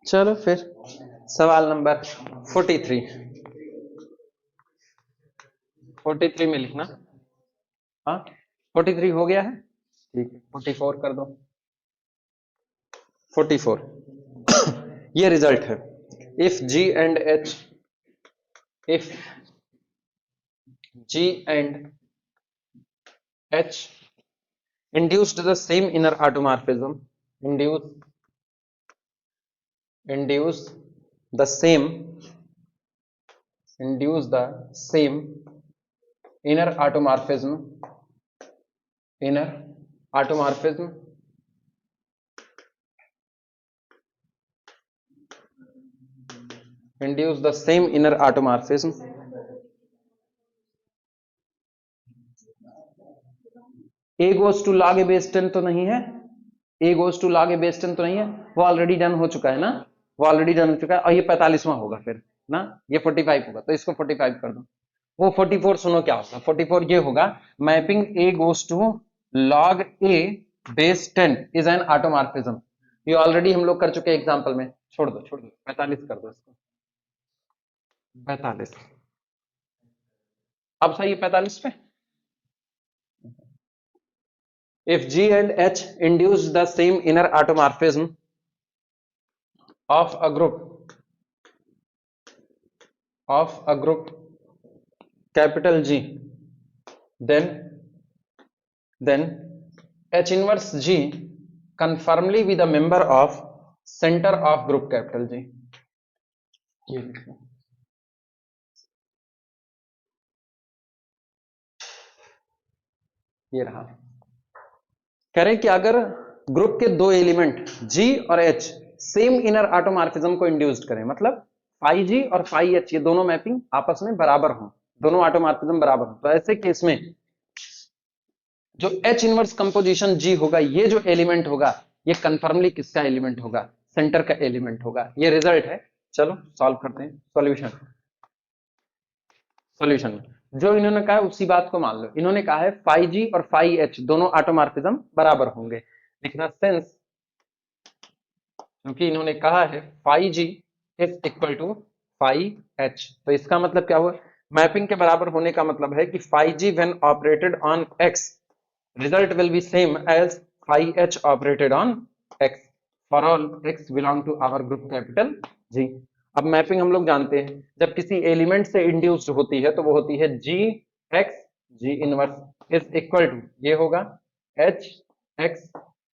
चलो फिर सवाल नंबर 43। 43 में लिखना। हाँ 43 हो गया है, ठीक है 44 कर दो। 44 ये रिजल्ट है। If G and H, if G and H induced the same inner automorphism, induce the same induce the same inner automorphism, inner automorphism induce the same inner automorphism a goes to log a base 10 तो नहीं है, a goes to log a base 10 तो नहीं है, वो already done हो चुका है ना, वो ऑलरेडी डन हो चुका है और ये 45वां होगा फिर ना, ये 45 होगा तो इसको 45 कर दो। वो 44 सुनो क्या होगा, 44 ये होगा mapping a goes to log a base 10 is an automorphism। ये ऑलरेडी हम लोग कर चुके एग्जांपल में, छोड़ दो 45 कर दो इसको, 45। अब सही है 45 पे। If G and H induce the same inner automorphism of a group capital G, then H inverse G conformly with a member of center of group capital G। ये रहा, कह रहे कि अगर ग्रुप के दो एलिमेंट G और H same inner automorphism को इंड्यूस्ड करें, मतलब फाई G और फाई H ये दोनों मैपिंग आपस में बराबर हो, दोनों ऑटोमॉर्फिज्म बराबर हो, तो ऐसे केस में जो H इनवर्स कंपोजिशन G होगा, ये जो एलिमेंट होगा ये कंफर्मली किसका एलिमेंट होगा, सेंटर का एलिमेंट होगा। ये रिजल्ट है। चलो सॉल्व करते हैं। सॉल्यूशन जो इन्होंने कहा है उसी बात को मान लो। इन्होंने कहा है फाई G और फाई H दोनों ऑटोमॉर्फिज्म बराबर होंगे, लिखना सेंस, क्योंकि इन्होंने कहा है phi G is equal to phi H, तो इसका मतलब क्या हुआ, मैपिंग के बराबर होने का मतलब है कि phi G when operated on X result will be same as phi h operated on x for all x belong to our group capital G। अब मैपिंग हम लोग जानते हैं, जब किसी एलिमेंट से इंड्यूस्ड होती है तो वो होती है G x G inverse is equal to, ये होगा H x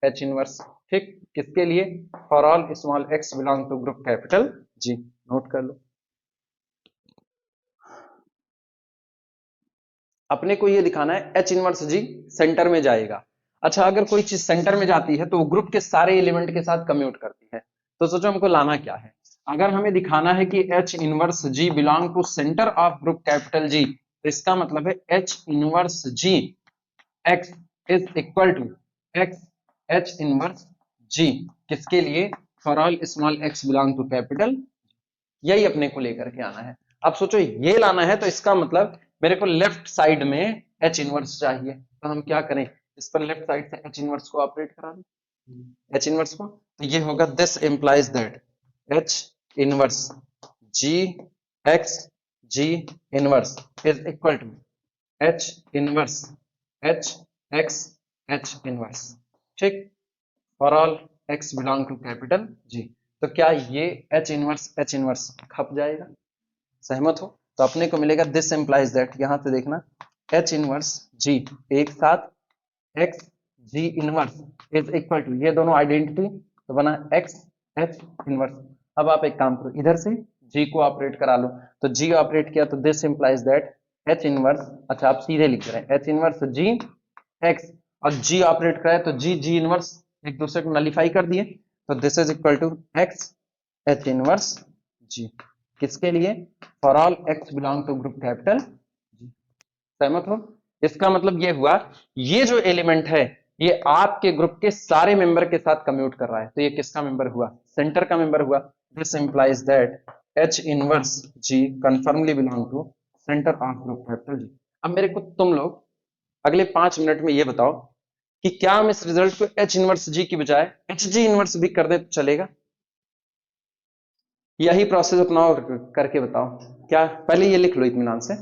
H इनवर्स, ठीक, किसके लिए, for all small x belong to group capital G। Note कर लो, अपने को ये दिखाना है H इनवर्स G सेंटर में जाएगा। अच्छा अगर कोई चीज सेंटर में जाती है तो वो ग्रुप के सारे एलिमेंट के साथ कम्यूट करती है, तो सोचो हमको लाना क्या है। अगर हमें दिखाना है कि H inverse G belong to centre of group capital G, तो इसका मतलब है H inverse G X is equal to X H inverse G किसके लिए, for all small x belong to capital, यही अपने को लेकर के आना है। अब सोचो ये लाना है तो इसका मतलब मेरे को लेफ्ट साइड में H इनवर्स चाहिए, तो हम क्या करें, इस पर लेफ्ट साइड से H इनवर्स को ऑपरेट करा दें, H इनवर्स को, तो ये होगा this implies that H inverse G X G inverse is equal to H inverse H X H inverse, ठीक, for all x belong to capital G। तो क्या ये H इनवर्स खप जाएगा, सहमत हो, तो अपने को मिलेगा दिस इंप्लाइज दैट, यहां से देखना H इनवर्स G एक साथ X G inverse is equal to, ये दोनों आइडेंटिटी तो बना X H इनवर्स। अब आप एक काम करो, इधर से G को ऑपरेट करा लो, तो G ऑपरेट किया तो this implies that H inverse, अच्छा आप सीधे लिख रहे हैं H इनवर्स G X, और G ऑपरेट कराए तो G G इनवर्स एक दूसरे को नलीफाई कर दिए, तो this is equal to X H inverse G किसके लिए, for all x belong to group capital G। सहमत हो, इसका मतलब ये हुआ ये जो एलिमेंट है ये आपके ग्रुप के सारे मेंबर के साथ कम्यूट कर रहा है, तो ये किसका मेंबर हुआ, सेंटर का मेंबर हुआ। This implies that H inverse G confirmly belong to centre of group capital G। अब मेरे को तुम लोग अगले 5 मिनट में ये बताओ कि क्या हम इस रिजल्ट को H इनवर्स G की बजाय HG इनवर्स भी कर दे तो चलेगा, यही प्रोसेस अपनाओ और करके बताओ। क्या पहले ये लिख लो, इत्मीनान से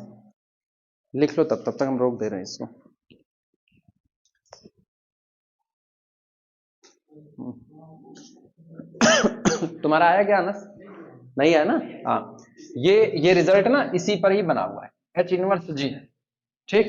लिख लो, तब तक हम रोक दे रहे हैं इसको। तुम्हारा आया क्या अनस? नहीं है ना? हाँ, ये रिजल्ट ना इसी पर ही बना हुआ है, एच इनवर्स जी। ठीक,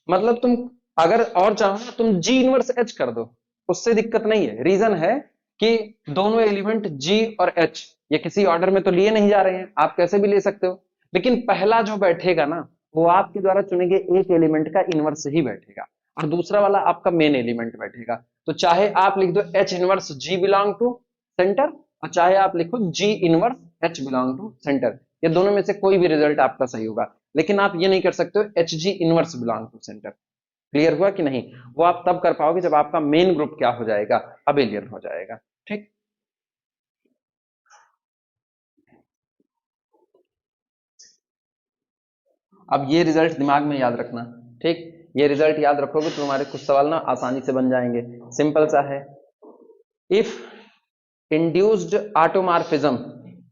मतलब तुम अगर और चाहो ना तुम जी इनवर्स एच कर दो, उससे दिक्कत नहीं है। रीजन है कि दोनों एलिमेंट जी और एच ये किसी ऑर्डर में तो लिए नहीं जा रहे हैं, आप कैसे भी ले सकते हो, लेकिन पहला जो बैठेगा ना वो आपके द्वारा चुने गए एक एलिमेंट का इनवर्स ही बैठेगा, और दूसरा वाला आपका मेन एलिमेंट बैठेगा। तो चाहे आप लिख दो H inverse G belong to centre, और चाहे आप लिखो G inverse H belong to centre, ये दोनों में से कोई भी रिजल्ट आपका सही होगा। लेकिन आप ये नहीं कर सकते हो H G inverse belong to centre. Clear हुआ कि नहीं? वो आप तब कर पाओगे जब आपका मेन ग्रुप क्या हो जाएगा, अबेलियन हो जाएगा। ठीक, अब ये रिजल्ट दिमाग में याद रखना। ठीक, ये रिजल्ट याद रखोगे तो तुम्हारे कुछ सवाल ना आसानी से बन जाएंगे। सिंपल सा है, if induced automorphism,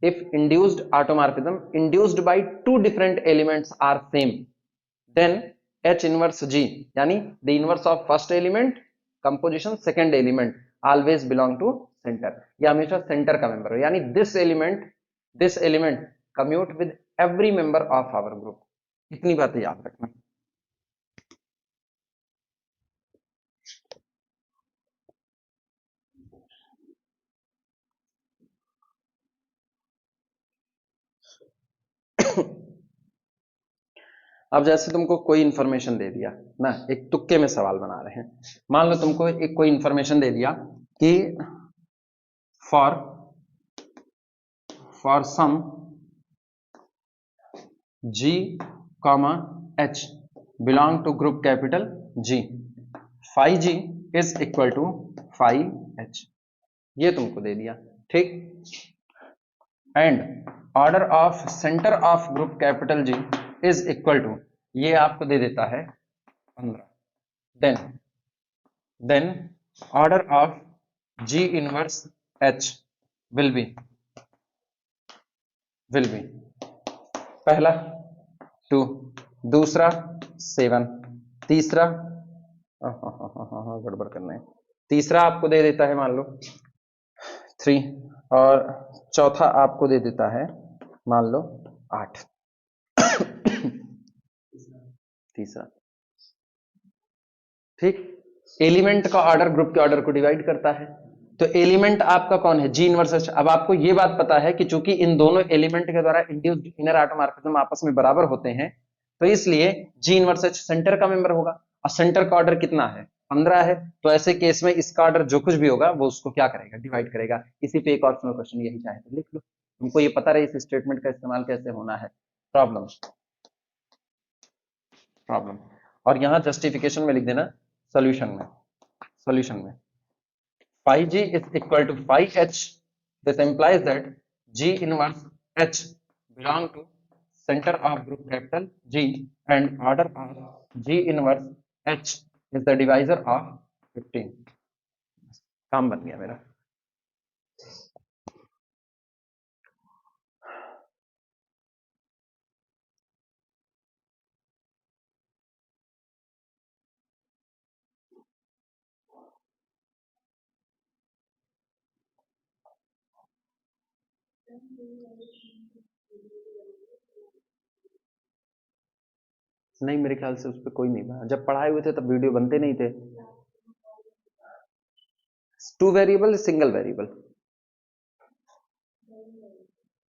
if induced automorphism induced by two different elements are same, then H inverse G यानी the inverse of first element composition second element always belong to center, या हमेशा center का member हो, यानी this element commute with every member of our group। इतनी बातें याद रखना। अब जैसे तुमको कोई इंफॉर्मेशन दे दिया ना, एक तुक्के में सवाल बना रहे हैं, मान लो तुमको एक कोई इंफॉर्मेशन दे दिया कि for some g comma h belong to group capital G, phi g is equal to phi h, ये तुमको दे दिया। ठीक, and order of centre of group capital G is equal to, ये आपको दे देता है 15, then order of G inverse H will be पहला 2, दूसरा 7, तीसरा गड़बड़ करना है, तीसरा आपको दे देता है मान लो 3, और चौथा आपको दे देता है मान लो 8। तीसरा, ठीक, एलिमेंट का ऑर्डर ग्रुप के ऑर्डर को डिवाइड करता है। तो एलिमेंट आपका कौन है? जी इनवर्स एच। अब आपको ये बात पता है कि चूंकि इन दोनों एलिमेंट के द्वारा इंड्यूस्ड इनर ऑटोमॉर्फिज्म आपस में बराबर होते हैं, तो इसलिए जी इनवर्स एच सेंटर का मेंबर होगा, और सेंटर का ऑर्डर कितना है? 15 है। तो ऐसे केस में इसका ऑर्डर जो कुछ भी होगा वो उसको क्या करेगा? डिवाइड करेगा। इसी पे एक ऑप्शनल क्वेश्चन यही चाहे तो लिख लो। तुमको ये पता रहे इस स्टेटमेंट का इस्तेमाल कैसे होना है। प्रॉब्लम प्रॉब्लम और यहां जस्टिफिकेशन में लिख देना, सॉल्यूशन में phi g is equal to phi h. This implies that g inverse h belong to center of group capital G, and order of g inverse h is the divisor of 15। काम बन गया मेरा। नहीं, मेरे ख्याल से उस पर कोई नहीं बना, जब पढ़ाए हुए थे तब वीडियो बनते नहीं थे। Two variable single variable,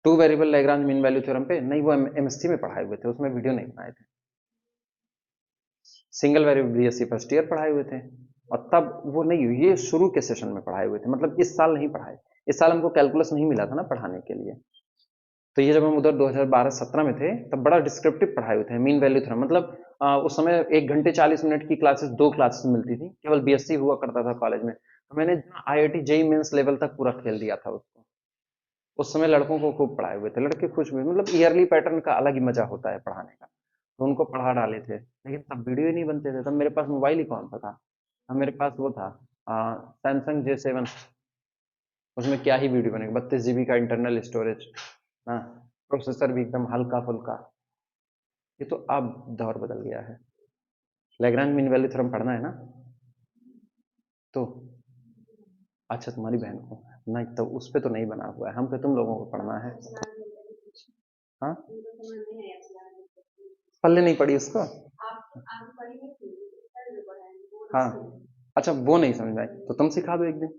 two variable Lagrange mean value theorem पे नहीं, वो एमएससी में पढ़ाए हुए थे, उसमें वीडियो नहीं बनाए थे। Single variable BSc first year पढ़ाए हुए थे, और तब वो नहीं हुई, ये शुरू के सेशन में पढ़ाए हुए थे, मतलब इस साल नहीं पढ़ाए। इस साल हमको कैलकुलस नहीं मिला था ना पढ़ाने के लिए, तो ये जब हम उधर 2012-17 में थे तब बड़ा डिस्क्रिप्टिव पढ़ाए हुए थे मीन वैल्यू थ्योरम। मतलब उस समय 1 घंटे 40 मिनट की क्लासेस, 2 क्लासेस मिलती थी, केवल बीएससी हुआ करता था कॉलेज में। तो मैंने आईआईटी जेई मेंस लेवल तक पूरा खेल दिया था उसको। उस समय लड़कों को खूब पढ़ाए हुए थे, लड़के खुश हुए, मतलब ईयरली पैटर्न का अलग ही मजा होता है पढ़ाने का। तो उनको पढ़ा डाले थे, लेकिन तब वीडियो ही नहीं बनते थे, तब मेरे पास मोबाइल ही कौन सा था। तब मेरे पास वो था सैमसंग J7, उसमें क्या ही वीडियो बनेगा, 32 GB का इंटरनल स्टोरेज, हाँ, प्रोसेसर भी एकदम हल्का फुल्का। ये तो अब दौर बदल गया है। लैग्रांज मीन वैल्यू थ्योरम पढ़ना है ना? तो अच्छा, तुम्हारी बहन को नहीं, तो उस पे तो नहीं बना हुआ है, हम पे तुम लोगों को पढ़ना है। हाँ, पल्ले नहीं पड़ी उसको। हाँ, अच्छा वो नहीं समझ आई तो तुम सिखा दो एक दिन,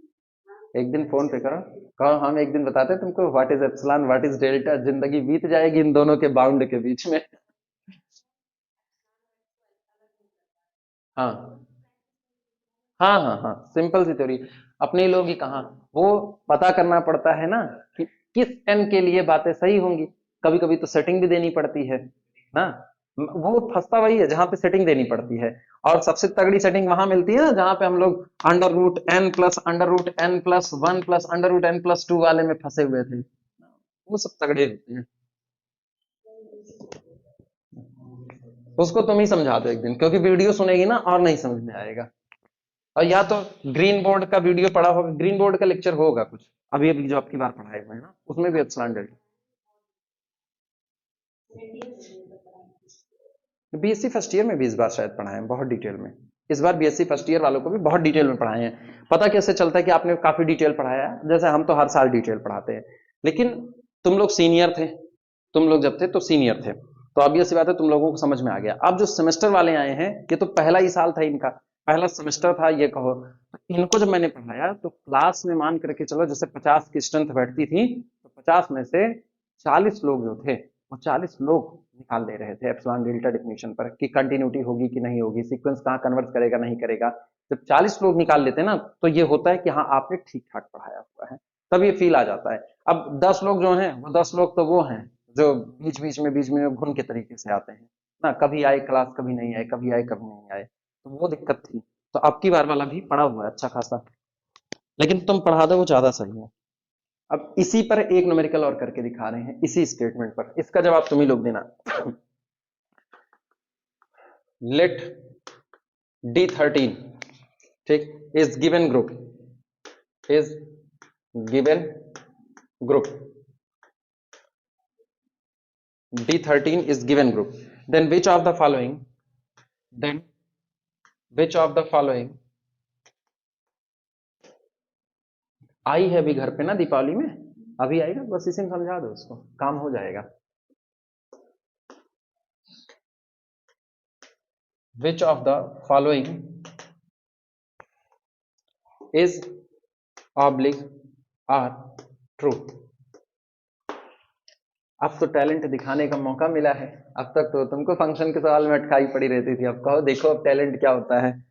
एक दिन फोन पे करो, कहो हम एक दिन बताते हैं तुमको what is epsilon what is delta, जिंदगी बीत जाएगी इन दोनों के बाउंड के बीच में। हाँ हाँ हाँ हाँ, सिंपल सी थ्योरी। अपने लोग ही कहाँ, वो पता करना पड़ता है ना कि किस एन के लिए बातें सही होंगी। कभी कभी तो सेटिंग भी देनी पड़ती है ना। वो फंसता वही है जहां पे सेटिंग देनी पड़ती है। और सबसे तगड़ी सेटिंग वहां मिलती है ना जहां पे हम लोग अंडर रूट n+1+√n+2 वाले में फंसे हुए थे। वो सब तगड़े होते हैं। उसको तुम ही समझा दो एक दिन, क्योंकि वीडियो सुनेगी ना और नहीं समझ में आएगा। और या तो ग्रीन बोर्ड का वीडियो पढ़ा होगा, ग्रीन बोर्ड का लेक्चर होगा कुछ, अभी अभी जो आपकी बार पढ़ाए हुए हैं ना, उसमें भी epsilon delta. BSc first year में भी इस बार शायद पढ़ाए हैं बहुत डिटेल में। इस बार बीएससी फर्स्ट ईयर वालों को भी बहुत डिटेल में पढ़ाए हैं। पता कैसे चलता है कि आपने काफी डिटेल पढ़ाया है? जैसे हम तो हर साल डिटेल पढ़ाते हैं, लेकिन तुम लोग सीनियर थे, तुम लोग जब थे तो सीनियर थे, तो अब ये सी बात है तुम लोगों को समझ में आ गया। अब जो सेमेस्टर वाले आए हैं, ये तो पहला ही साल था इनका, पहला सेमेस्टर था ये कहो, तो इनको जब मैंने पढ़ाया तो क्लास में मान करके चलो जैसे 50 की स्ट्रेंथ बैठती थी, तो 50 में से 40 लोग जो थे, वो 40 लोग निकाल ले रहे थे एप्सिलॉन डेल्टा डिफिनेशन पर कि कंटिन्यूटी होगी कि नहीं होगी, सीक्वेंस कहाँ कन्वर्ट करेगा नहीं करेगा। जब 40 लोग निकाल लेते हैं ना, तो ये होता है कि हाँ आपने ठीक ठाक पढ़ाया हुआ है, तब ये फील आ जाता है। अब 10 लोग जो हैं, वो 10 लोग तो वो हैं जो बीच में घुन के तरीके से आते हैं ना, कभी आए क्लास कभी नहीं आए, कभी आए कभी नहीं आए, तो वो दिक्कत थी। तो अब की बार वाला भी पढ़ा हुआ है अच्छा खासा, लेकिन तुम पढ़ा दो वो ज्यादा सही है। अब इसी पर एक न्यूमेरिकल और करके दिखा रहे हैं, इसी स्टेटमेंट पर, इसका जवाब तुम ही लोग देना। लेट D13, ठीक, is given group, is given group, D13 is given group, then which of the following, then which of the following, आई है अभी घर पे ना दीपावली में, अभी आएगा, बस इसी में समझा दो उसको, काम हो जाएगा। Which of the following is oblique are true। अब तो टैलेंट दिखाने का मौका मिला है, अब तक तो तुमको फंक्शन के सवाल में अटकाई पड़ी रहती थी, अब कहो देखो अब टैलेंट क्या होता है।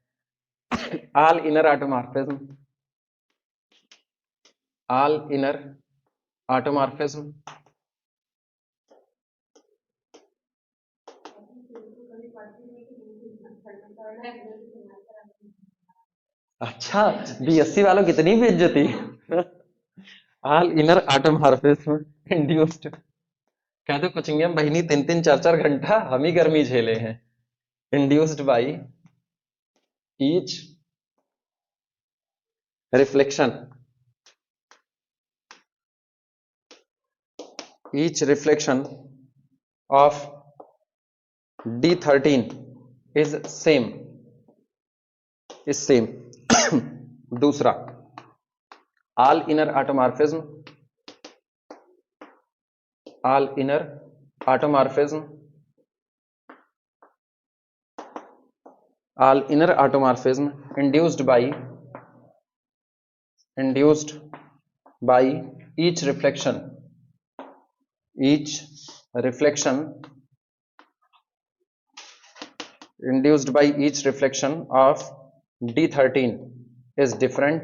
All inner automorphism, all inner automorphism, अच्छा, बीएससी वालों की इतनी बेइज्जती। ऑल इनर ऑटोमॉर्फिज्म इंड्यूस्ड, कह दो कोचिंग बहिनी 3-3 4-4 घंटा हम ही गर्मी झेले हैं। Induced by each reflection, each reflection of D13 is same। दूसरा, all inner automorphism, all inner automorphism, all inner automorphism induced by each reflection induced by each reflection of D13 is different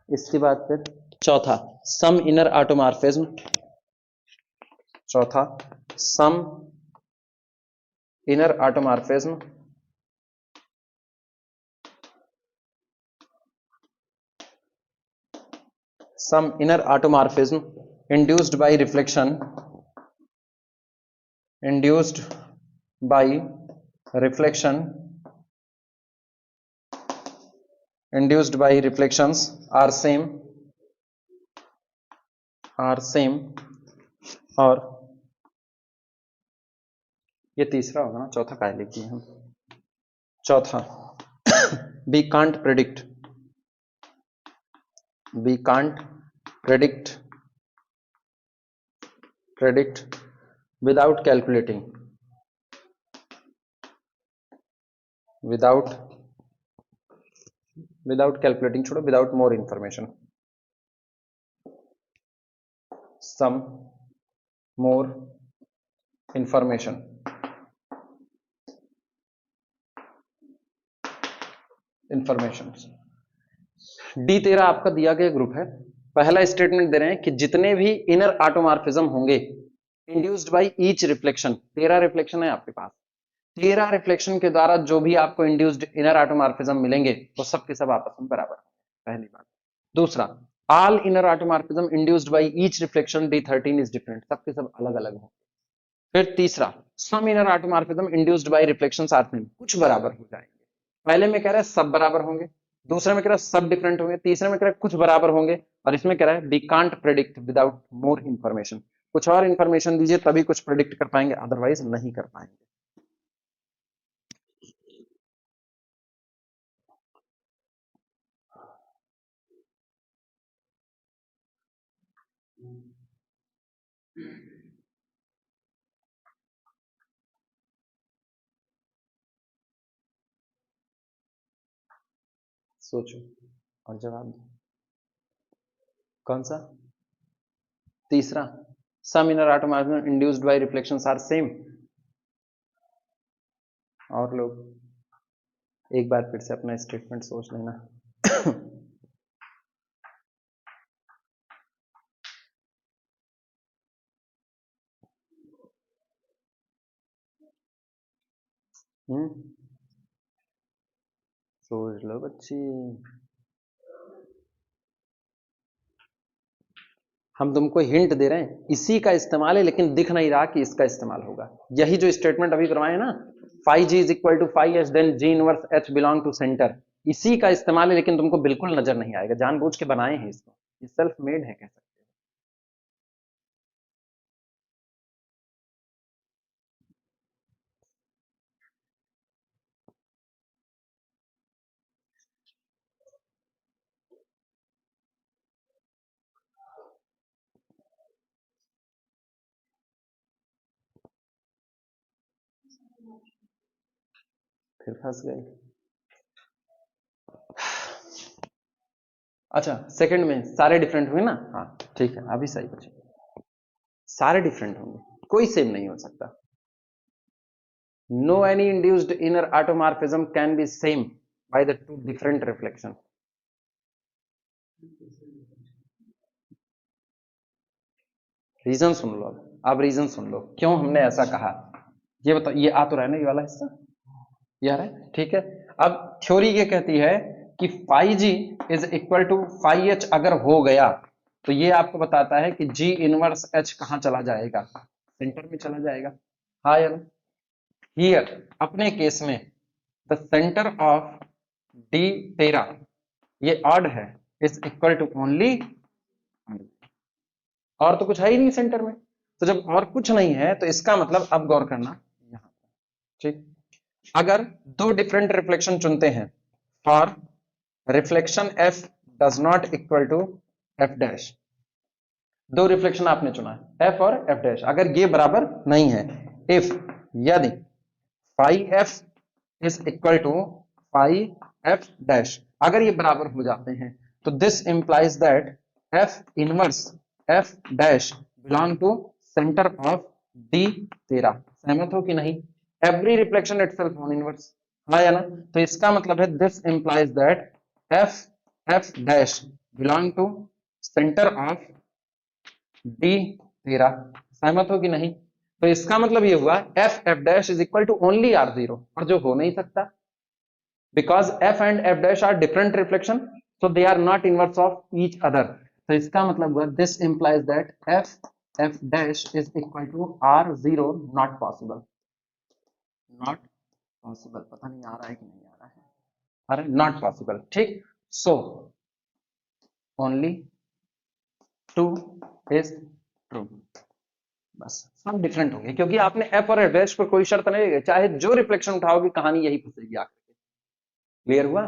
इसके बाद फिर चौथा, some inner automorphism, चौथा some inner automorphism some inner automorphism induced by reflection induced by reflection induced by reflections are same और ये तीसरा होगा ना, चौथा काय लिख दिए हम, चौथा we can't predict without calculating without छोड़ो, without more information, some more information. D तेरा आपका दिया गया ग्रुप है। पहला स्टेटमेंट दे रहे हैं कि जितने भी इनर ऑटोमॉर्फिज्म होंगे induced by each reflection, 13 reflection है आपके पास, 13 रिफ्लेक्शन के द्वारा जो भी आपको इंड्यूस्ड इनर ऑटोमॉर्फिज्म मिलेंगे वो सब के सब आपस में बराबर होंगे, पहली बात। दूसरा, all inner automorphism induced by each reflection D13 is different, सब के सब अलग अलग होंगे। फिर तीसरा, some inner automorphism induced by reflections are same, कुछ बराबर हो जाएंगे। पहले में कह रहा है सब बराबर होंगे, दूसरे में कह रहा है सब डिफरेंट होंगे, तीसरे में कह रहा है कुछ बराबर होंगे, और इसमें कह रहा है we can't predict without more information, कुछ और इंफॉर्मेशन दीजिए तभी कुछ प्रेडिक्ट कर पाएंगे, अदरवाइज नहीं कर पाएंगे। सोचो और जवाब दो। कौन सा? तीसरा, some inner automorphism induced by reflections are same. और लोग एक बार फिर से अपना स्टेटमेंट सोच लेना। सोच लो बच्ची, हम तुमको हिंट दे रहे हैं, इसी का इस्तेमाल है, लेकिन दिख नहीं रहा कि इसका इस्तेमाल होगा। यही जो स्टेटमेंट अभी करवाए ना, phi G is equal to phi H then G inverse H belong to centre, इसी का इस्तेमाल है, लेकिन तुमको बिल्कुल नजर नहीं आएगा, जानबूझ के बनाए हैं इसको, ये सेल्फ मेड है कह सकते हैं। फिर फंस गए। अच्छा, सेकंड में सारे डिफरेंट हुए ना? हाँ ठीक है, अभी सही बचे, सारे डिफरेंट होंगे, कोई सेम नहीं हो सकता। No any induced inner automorphism can be same by the two different reflection. Reason सुन लो, अब रीजन सुन लो क्यों हमने ऐसा कहा, ये बताओ। ये आ तो रहा है ना, ये वाला हिस्सा ये आ रहा है, ठीक है। अब थ्योरी ये कहती है कि phi G is equal to phi H अगर हो गया तो ये आपको बताता है कि जी इनवर्स एच कहां चला जाएगा, सेंटर में चला जाएगा। हाँ या ना? हियर अपने केस में द सेंटर ऑफ D13 ये ऑड है, इज इक्वल टू ओनली, और तो कुछ है ही नहीं सेंटर में, तो जब और कुछ नहीं है तो इसका मतलब, अब गौर करना यहां, ठीक, अगर दो डिफरेंट रिफ्लेक्शन चुनते हैं for reflection F does not equal to F dash, दो रिफ्लेक्शन आपने चुना है एफ और एफ डैश, अगर ये बराबर नहीं है, इफ यदि phi F is equal to phi F dash, अगर ये बराबर हो जाते हैं तो this implies that F inverse F dash belong to centre of D13। सहमत हो कि नहीं? Every reflection itself non inverse, हाँ या ना? तो इसका मतलब है this implies that F F dash belong to centre of D13। सहमत हो कि नहीं? तो इसका मतलब ये हुआ F F dash is equal to only R0, और जो हो नहीं सकता, because F and F dash are different reflection, so they are not inverse of each other. तो इसका मतलब हुआ this implies that F F dash is equal to R0, not possible, not possible, पता नहीं आ रहा है कि नहीं आ रहा है, अरे नॉट पॉसिबल, ठीक। So only two is true, बस सब डिफरेंट होंगे क्योंकि आपने एफ और एडरेस पर कोई शर्त नहीं है, चाहे जो रिफ्लेक्शन उठाओगे कहानी यही फंसेगी आखिर। क्लियर हुआ?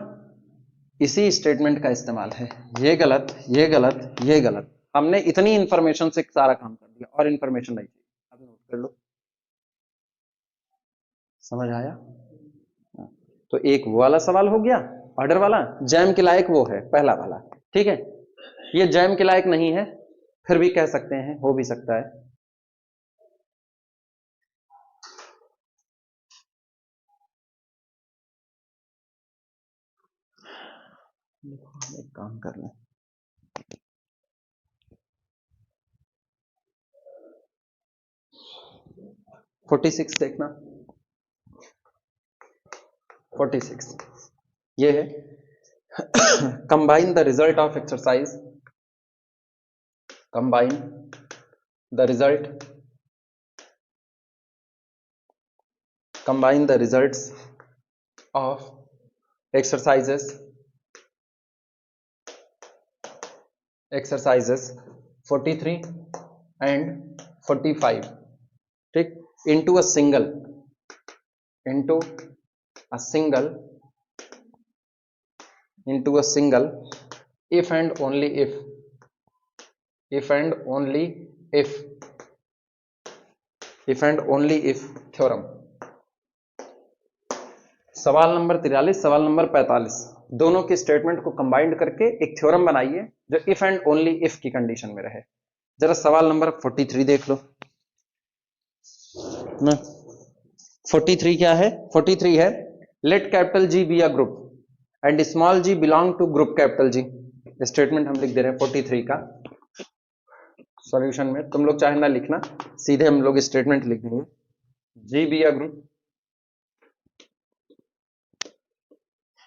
इसी स्टेटमेंट का इस्तेमाल है, ये गलत, ये गलत, ये गलत, हमने इतनी इंफॉर्मेशन से सारा काम कर दिया और इंफॉर्मेशन नहीं चाहिए, अब नोट कर लो। समझ आया? तो एक वो वाला सवाल हो गया ऑर्डर वाला, जैम के लायक वो है पहला वाला, ठीक है। ये जैम के लायक नहीं है, फिर भी कह सकते हैं, हो भी सकता है। एक काम कर लें, 46 देखना, 46 ये है, combine the result of exercise, combine the result, combine the results of exercises exercises 43 and 45, ठीक, into a single, into a single, into a single, if and only if and only if and only if theorem। सवाल number 43, सवाल number 45, दोनों के statement को combined करके एक theorem बनाइए जो इफ एंड ओनली इफ की कंडीशन में रहे। जरा सवाल नंबर 43 देख लो ना। 43 क्या है? 43 है, let capital G B a group and small G belong to group capital G. Statement हम लिख दे रहे हैं 43 का। सॉल्यूशन में तुम लोग चाहे ना लिखना, सीधे हम लोग स्टेटमेंट लिख देंगे, जी B a group,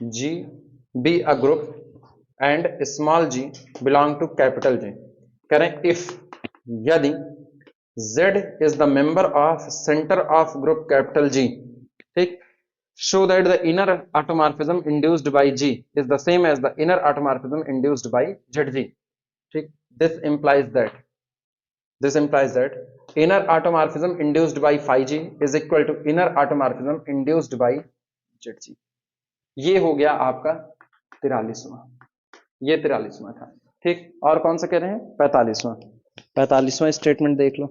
G be a group and small g belong to capital G। करें if यदि Z is the member of center of group capital G, ठीक, show that the inner automorphism induced by G is the same as the inner automorphism induced by ZG, ठीक। This implies that inner automorphism induced by phi G is equal to inner automorphism induced by ZG। ये हो गया आपका 43वां, ये 43वां था, ठीक। और कौन सा कह रहे हैं? 45वां। 45वां स्टेटमेंट देख लो।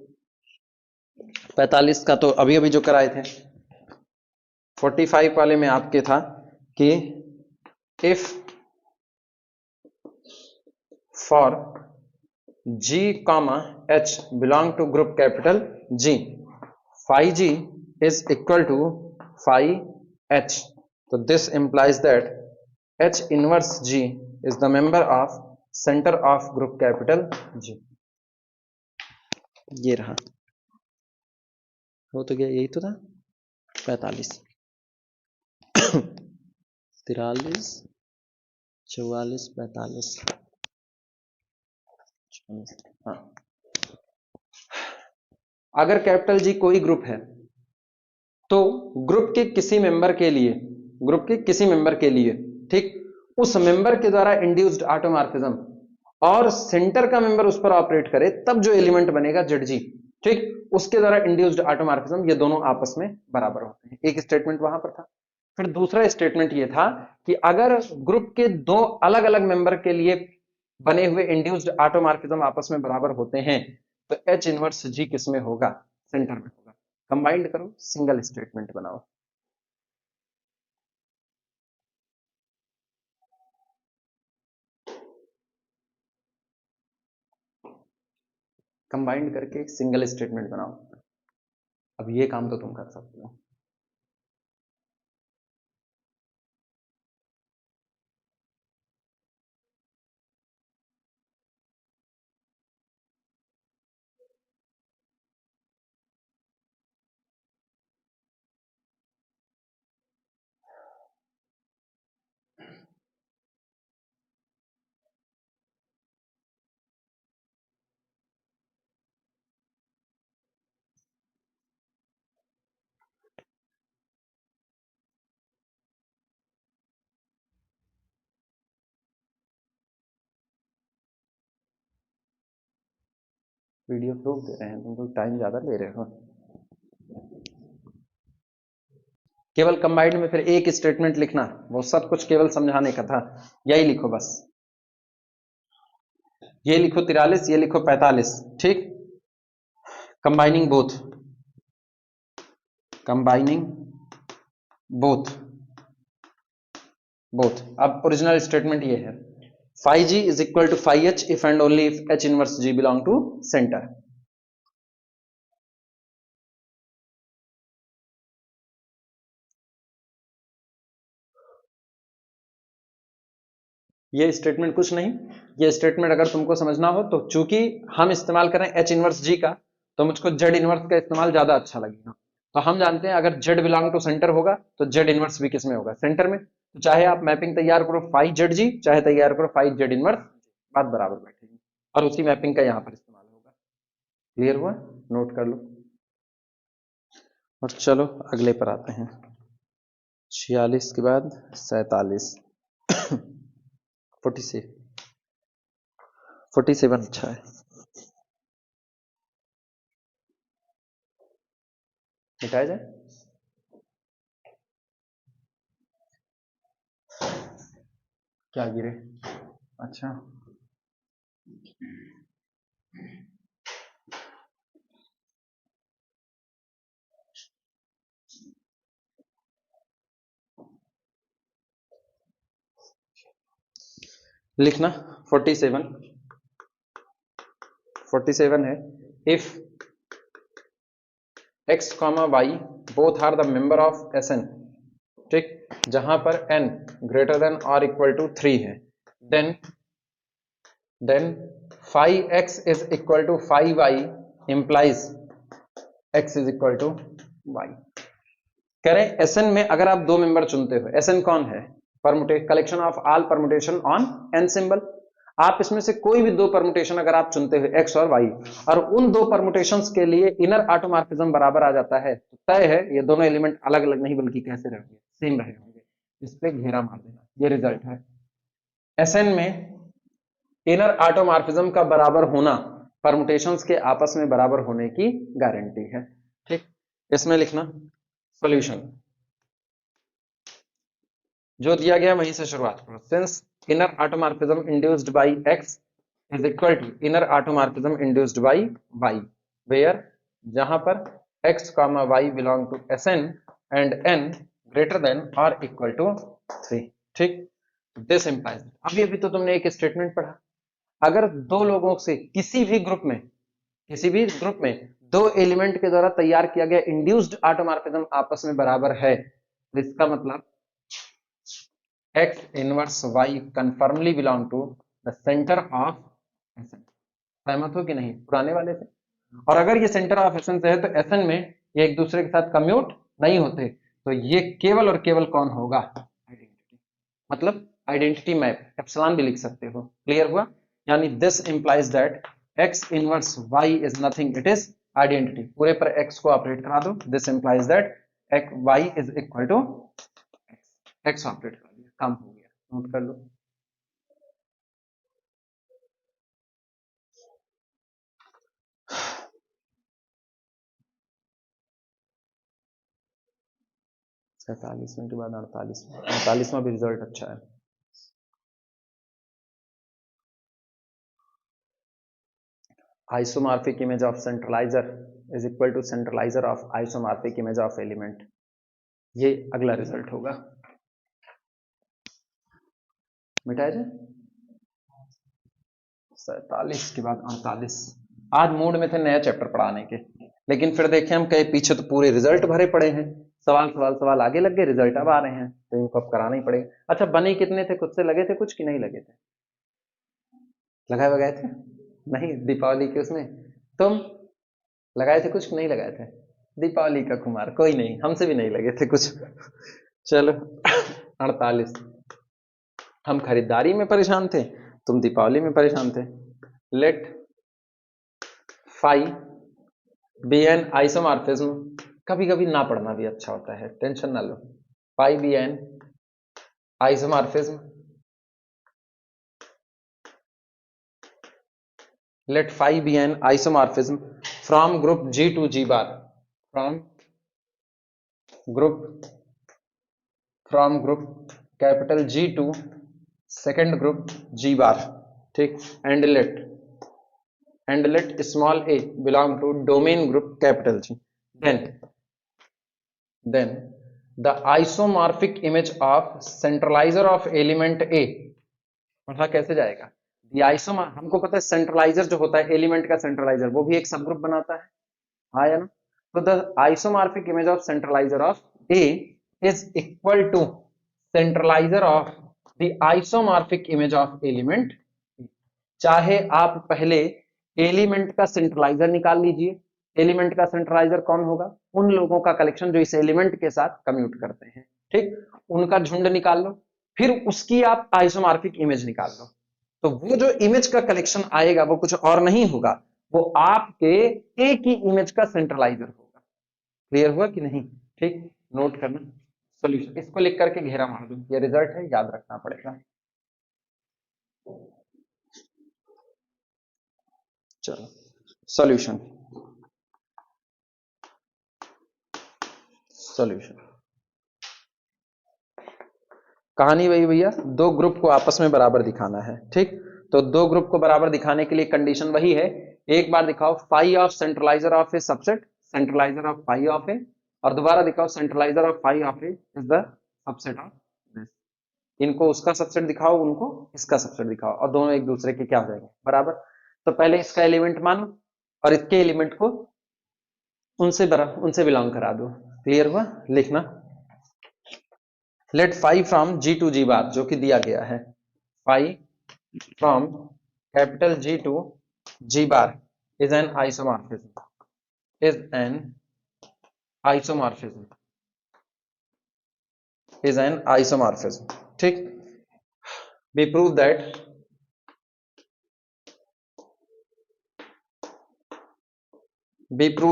45 का तो अभी अभी जो कराए थे, 45 वाले में आपके था कि if for G comma H belong to group capital G, phi G is equal to phi H, so this implies that H inverse G is the member of center of group capital G। ये रहा, हो तो गया, यही तो था 45, 43, 44, 45, हाँ। अगर कैपिटल जी कोई ग्रुप है तो ग्रुप के किसी मेंबर के लिए, ग्रुप के किसी मेंबर के लिए, ठीक, उस मेंबर के द्वारा इंड्यूस्ड ऑटोमॉर्फिज्म और सेंटर का मेंबर उस पर ऑपरेट करे तब जो एलिमेंट बनेगा जेड जी, ठीक, उसके द्वारा इंड्यूस्ड ऑटोमॉर्फिज्म, ये दोनों आपस में बराबर होते हैं। एक स्टेटमेंट वहां पर था। फिर दूसरा स्टेटमेंट ये था कि अगर ग्रुप के दो अलग अलग मेंबर के लिए बने हुए इंड्यूस्ड ऑटोमॉर्फिज्म आपस में बराबर होते हैं तो एच इनवर्स जी किस में होगा? सेंटर में होगा। कंबाइंड करो, सिंगल स्टेटमेंट बनाओ। कंबाइंड करके एक सिंगल स्टेटमेंट बनाओ। अब ये काम तो तुम कर सकते हो। वीडियो रोक दे रहे हैं, तुम लोग टाइम ज्यादा ले रहे हो। केवल कंबाइंड में फिर एक स्टेटमेंट लिखना, वो सब कुछ केवल समझाने का था, यही लिखो बस। ये लिखो 43, ये लिखो 45, ठीक। Combining both, combining both, both. अब ओरिजिनल स्टेटमेंट ये है, phi g is equal to phi h if and only if h inverse g belong to center। ये स्टेटमेंट कुछ नहीं, ये स्टेटमेंट अगर तुमको समझना हो तो चूंकि हम इस्तेमाल करें h इनवर्स g का, तो मुझको z इनवर्स का इस्तेमाल ज्यादा अच्छा लगेगा। तो हम जानते हैं अगर z बिलोंग टू सेंटर होगा तो z इनवर्स भी किस में होगा, सेंटर में। तो चाहे आप मैपिंग तैयार करो फाई जेड जी, चाहे तैयार करो फाई जेड इनवर्स, बात बराबर बैठेगी, और उसी मैपिंग का यहाँ पर इस्तेमाल होगा। क्लियर हुआ, नोट कर लो। और चलो अगले पर आते हैं, 46 के बाद 47 47 अच्छा है, मिटाया जाए। क्या गिरे, अच्छा लिखना 47 है, if x comma Y both are the member of Sn, ठीक, जहां पर n ग्रेटर देन और इक्वल टू 3 है, then phi x is equal to phi y implies x is equal to y। कह रहे Sn में अगर आप दो मेंबर चुनते हो, Sn कौन है, permutation, collection of all permutation on n symbol. आप इसमें से कोई भी दो परमुटेशन अगर आप चुनते हो x और y, और उन दो परमुटेशंस के लिए इनर ऑटोमॉर्फिज्म बराबर आ जाता है, तो तय है ये दोनों एलिमेंट अलग अलग नहीं बल्कि कैसे रहेंगे, सेम रहे होंगे। इस पे घेरा मार देना, ये रिजल्ट है। Sn में इनर ऑटोमॉर्फिज्म का बराबर होना परमुटेशंस के आपस में बराबर होने की गारंटी है, ठीक। इसमें लिखना सॉल्यूशन, जो दिया गया वहीं से शुरुआत करो। Since inner automorphism induced by x is equal to inner automorphism induced by y, where, जहां पर x comma y belong to Sn and n greater than और इक्वल टू 3, ठीक। दिस इंप्लाइज, अभी अभी तो तुमने एक स्टेटमेंट पढ़ा, अगर दो लोगों से किसी भी ग्रुप में दो एलिमेंट के द्वारा तैयार किया गया इंड्यूस्ड ऑटोमॉर्फिज्म आपस में बराबर है, तो इसका मतलब x inverse y conformally belong to the centre of Sn। सहमत हो कि नहीं पुराने वाले से। और अगर ये सेंटर ऑफ Sn से है तो Sn में ये एक दूसरे के साथ कम्यूट नहीं होते, तो ये केवल और केवल कौन होगा, आइडेंटिटी, मतलब आइडेंटिटी मैप, एप्सिलॉन भी लिख सकते हो। क्लियर हुआ, यानी this implies that x inverse y is nothing, it is identity. पूरे पर x को ऑपरेट करा दो, this implies that y is equal to x operate कर दिया, काम हो गया, नोट कर लो। सैतालीसवें के बाद 48वां भी रिजल्ट अच्छा है। Isomorphic image of centralizer is equal to centralizer of isomorphic image of element, ये अगला रिजल्ट होगा। मिटाया जाए 47 के बाद 48। आज मूड में थे नया चैप्टर पढ़ाने के, लेकिन फिर देखे हम कहे पीछे तो पूरे रिजल्ट भरे पड़े हैं, सवाल आगे लग गए, रिजल्ट अब आ रहे हैं, तो इनको अब कराना ही पड़ेगा। अच्छा बने कितने थे, खुद से लगे थे कुछ कि नहीं लगे थे, लगाए वगाए थे, नहीं दीपावली के उसमें तुम लगाए थे कुछ कि नहीं लगाए थे, दीपावली का कुमार कोई नहीं, हमसे भी नहीं लगे थे कुछ। चलो 48, हम खरीदारी में परेशान थे, तुम दीपावली में परेशान थे। Let phi be an isomorphism, कभी कभी ना पढ़ना भी अच्छा होता है, टेंशन ना लो। Phi be an isomorphism let phi be an isomorphism from group G to G bar, from group capital G to second group G bar, ठीक, and let small a belong to domain group capital G, then the isomorphic image of centralizer of element A, मतलब कैसे जाएगा, the isomer, हमको पता है सेंट्रलाइजर जो होता है एलिमेंट का सेंट्रलाइजर वो भी एक सब ग्रुप बनाता है, हाँ या ना, तो the isomorphic image of centralizer of A is equal to centralizer of the isomorphic image of element, चाहे आप पहले एलिमेंट का सेंट्रलाइजर निकाल लीजिए, एलिमेंट का सेंट्रलाइजर कौन होगा, उन लोगों का कलेक्शन जो इस एलिमेंट के साथ कम्यूट करते हैं, ठीक, उनका झुंड निकाल लो, फिर उसकी आप आइसोमॉर्फिक इमेज निकाल लो, तो वो जो इमेज का कलेक्शन आएगा वो कुछ और नहीं होगा, वो आपके ए की इमेज का सेंट्रलाइजर होगा। क्लियर हुआ कि नहीं, ठीक, नोट करना, सॉल्यूशन इसको लिख करके घेरा मार दो, ये रिजल्ट है, याद रखना पड़ेगा। चलो सॉल्यूशन कहानी वही भैया, दो ग्रुप को आपस में बराबर दिखाना है, ठीक, तो दो ग्रुप को बराबर दिखाने के लिए कंडीशन वही है, एक बार दिखाओ phi of centralizer of A subset, centralizer of phi of A, और दोबारा दिखाओ centralizer of phi of A is the subset of this, इनको उसका सबसेट दिखाओ, उनको इसका सबसेट दिखाओ, और दोनों एक दूसरे के क्या हो जाएंगे, बराबर। तो पहले इसका एलिमेंट मानो और इसके एलिमेंट को उनसे बिलोंग करा दो। क्लियर हुआ, लिखना let phi from G to G bar, जो कि दिया गया है, phi from capital G to G bar is an isomorphism, ठीक, we prove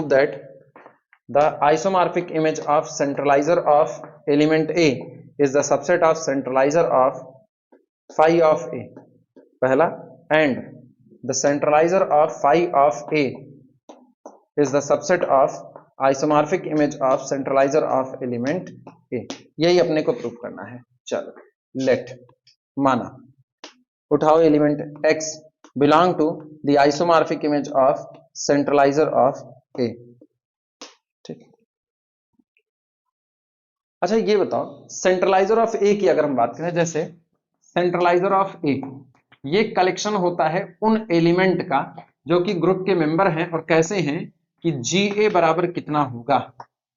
that the isomorphic image of centralizer of element A is the subset of centralizer of phi of A, पहला, and the centralizer of phi of A is the subset of isomorphic image of centralizer of element A, यही अपने को prove करना है। चलो late माना, उठाओ element x belong to the isomorphic image of centralizer of A, ठीक। अच्छा ये बताओ, सेंट्रलाइजर ऑफ ए की अगर हम बात करें, जैसे सेंट्रलाइजर ऑफ ए, ये कलेक्शन होता है उन एलिमेंट का जो कि ग्रुप के मेंबर हैं, और कैसे हैं कि जी ए बराबर कितना होगा,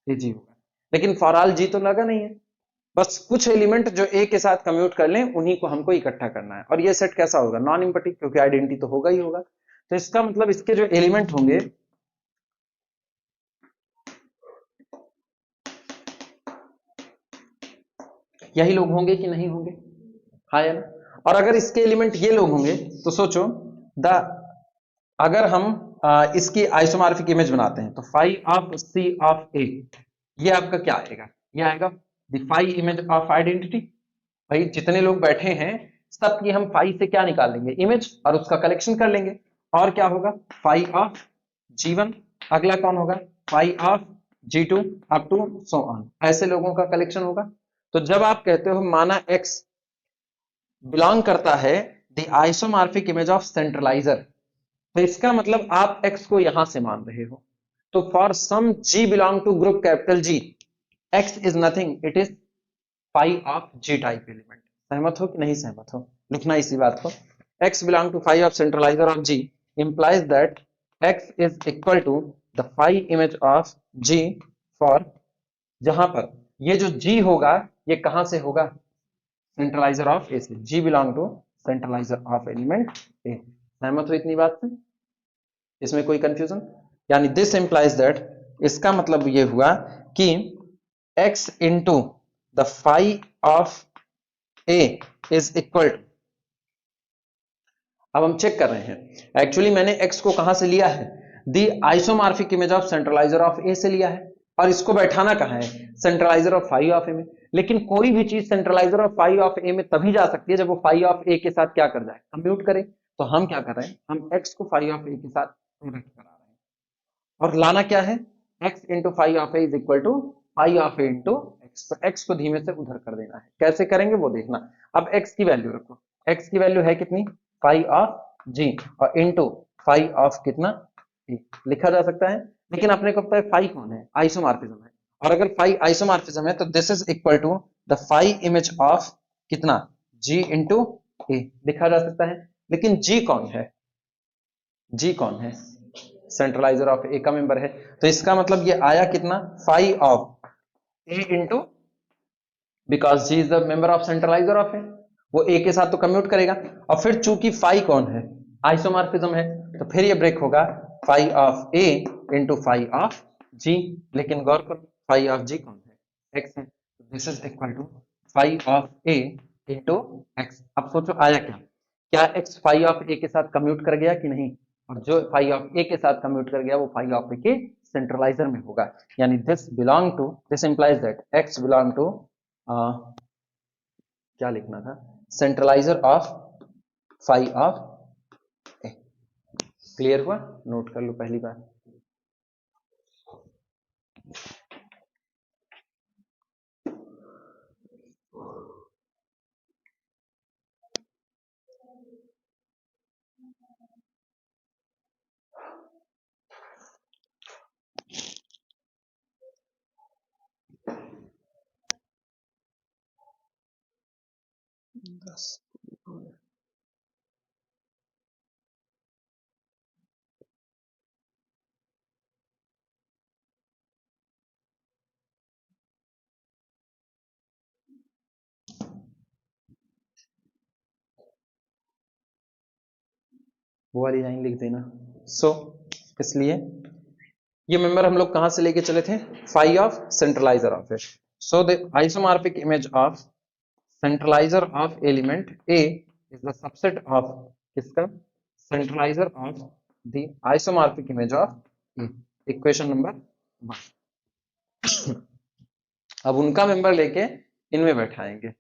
ये जी होगा, लेकिन फॉर ऑल जी तो लगा नहीं है, बस कुछ एलिमेंट जो ए के साथ कम्यूट कर लें उन्हीं को हमको इकट्ठा करना है, और ये सेट कैसा होगा, नॉन इम्पैटिक, क्योंकि आइडेंटिटी तो होगा ही होगा, तो इसका मतलब इसके जो एलिमेंट होंगे यही लोग होंगे कि नहीं होंगे, हाँ या ना, और अगर इसके एलिमेंट ये लोग होंगे तो सोचो अगर हम इसकी आइसोमॉर्फिक इमेज बनाते हैं, तो phi of C of A, ये आपका क्या आएगा, ये आएगा the phi image of identity. भाई जितने लोग बैठे हैं सबकी हम फाई से क्या निकाल लेंगे, इमेज, और उसका कलेक्शन कर लेंगे, और क्या होगा, फाई ऑफ G1, अगला कौन होगा, phi of G2 up to so on, ऐसे लोगों का कलेक्शन होगा। तो जब आप कहते हो माना x बिलोंग करता है द आइसोमॉर्फिक इमेज ऑफ सेंट्रलाइजर, तो इसका मतलब आप x को यहां से मान रहे हो, तो for some G belong to group capital G, x is nothing, it is phi of G type element. सहमत हो कि नहीं सहमत हो, लिखना इसी बात को, x belong to phi of centralizer of G implies that x is equal to the phi image of G for, जहां पर ये जो G होगा ये कहां से होगा, सेंट्रलाइजर ऑफ A से, G belong to centralizer of element A। सहमत हो इतनी बात से, इसमें कोई कंफ्यूजन, यानी दिस इंप्लाइज दैट, इसका मतलब ये हुआ कि x into the phi of A is equal to, अब हम चेक कर रहे हैं, एक्चुअली मैंने x को कहां से लिया है, the isomorphic image of centralizer of A से लिया है, और इसको बैठाना कहां है, centralizer of phi of A में, लेकिन कोई भी चीज centralizer of phi of A में तभी जा सकती है जब वो फाई ऑफ A के साथ क्या कर जाए, कंप्यूट करे, तो हम क्या कर रहे हैं, हम x को फाई ऑफ ए के साथ प्रोडक्ट करा रहे हैं और लाना क्या है, x into phi of A is equal to phi of A into X. तो x को धीमे से उधर कर देना है, कैसे करेंगे वो देखना। अब x की वैल्यू रखो, x की वैल्यू है कितनी, फाई ऑफ जी और इंटू फाई ऑफ कितना ए लिखा जा सकता है। लेकिन अपने को पता है फाई कौन है, आइसोमॉर्फिज्म है, और अगर फाई आइसोमॉर्फिज्म है तो this is equal to the phi image of कितना g इंटू ए लिखा जा सकता है। लेकिन g कौन है, g कौन है, सेंट्रलाइजर ऑफ ए का मेंबर है, तो इसका मतलब ये आया कितना, phi of A into, because G is the member of centralizer of A, वो ए के साथ तो कम्यूट करेगा। और फिर चूंकि फाई कौन है, आइसोमॉर्फिज्म है, तो फिर ये ब्रेक होगा phi of A into phi of G. लेकिन गौर करो फाई ऑफ जी कौन है, एक्स है, this is equal to phi of A into X. अब सोचो आया क्या, क्या एक्स फाई ऑफ ए के साथ कम्यूट कर गया कि नहीं, और जो फाई ऑफ ए के साथ कम्यूट कर गया वो फाई ऑफ ए के सेंट्रलाइजर में होगा। यानी this belong to, this implies that x belong to क्या लिखना था, centralizer of phi of A. Clear हुआ, नोट कर लो पहली बार। वो वाली लाइन लिख देना। इसलिए ये मेंबर हम लोग कहां से लेके चले थे, phi of centralizer of A. So the isomorphic image of centralizer of element A is the subset of किसका, centralizer of the isomorphic image of A. Equation number 1। अब उनका मेंबर लेके इनमें बैठाएंगे।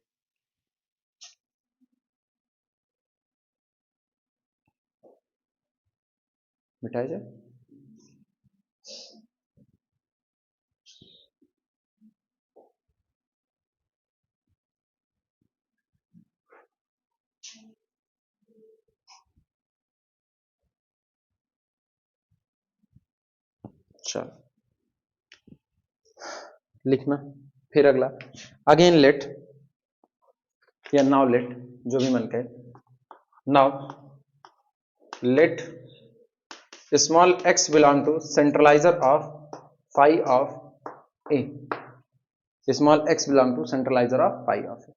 मिटाए जाए, चलो लिखना। फिर अगला, अगेन लेट या नाउ लेट, जो भी मन कहे। Now let small x belong to centralizer of phi of A, small x belong to centralizer of phi of A.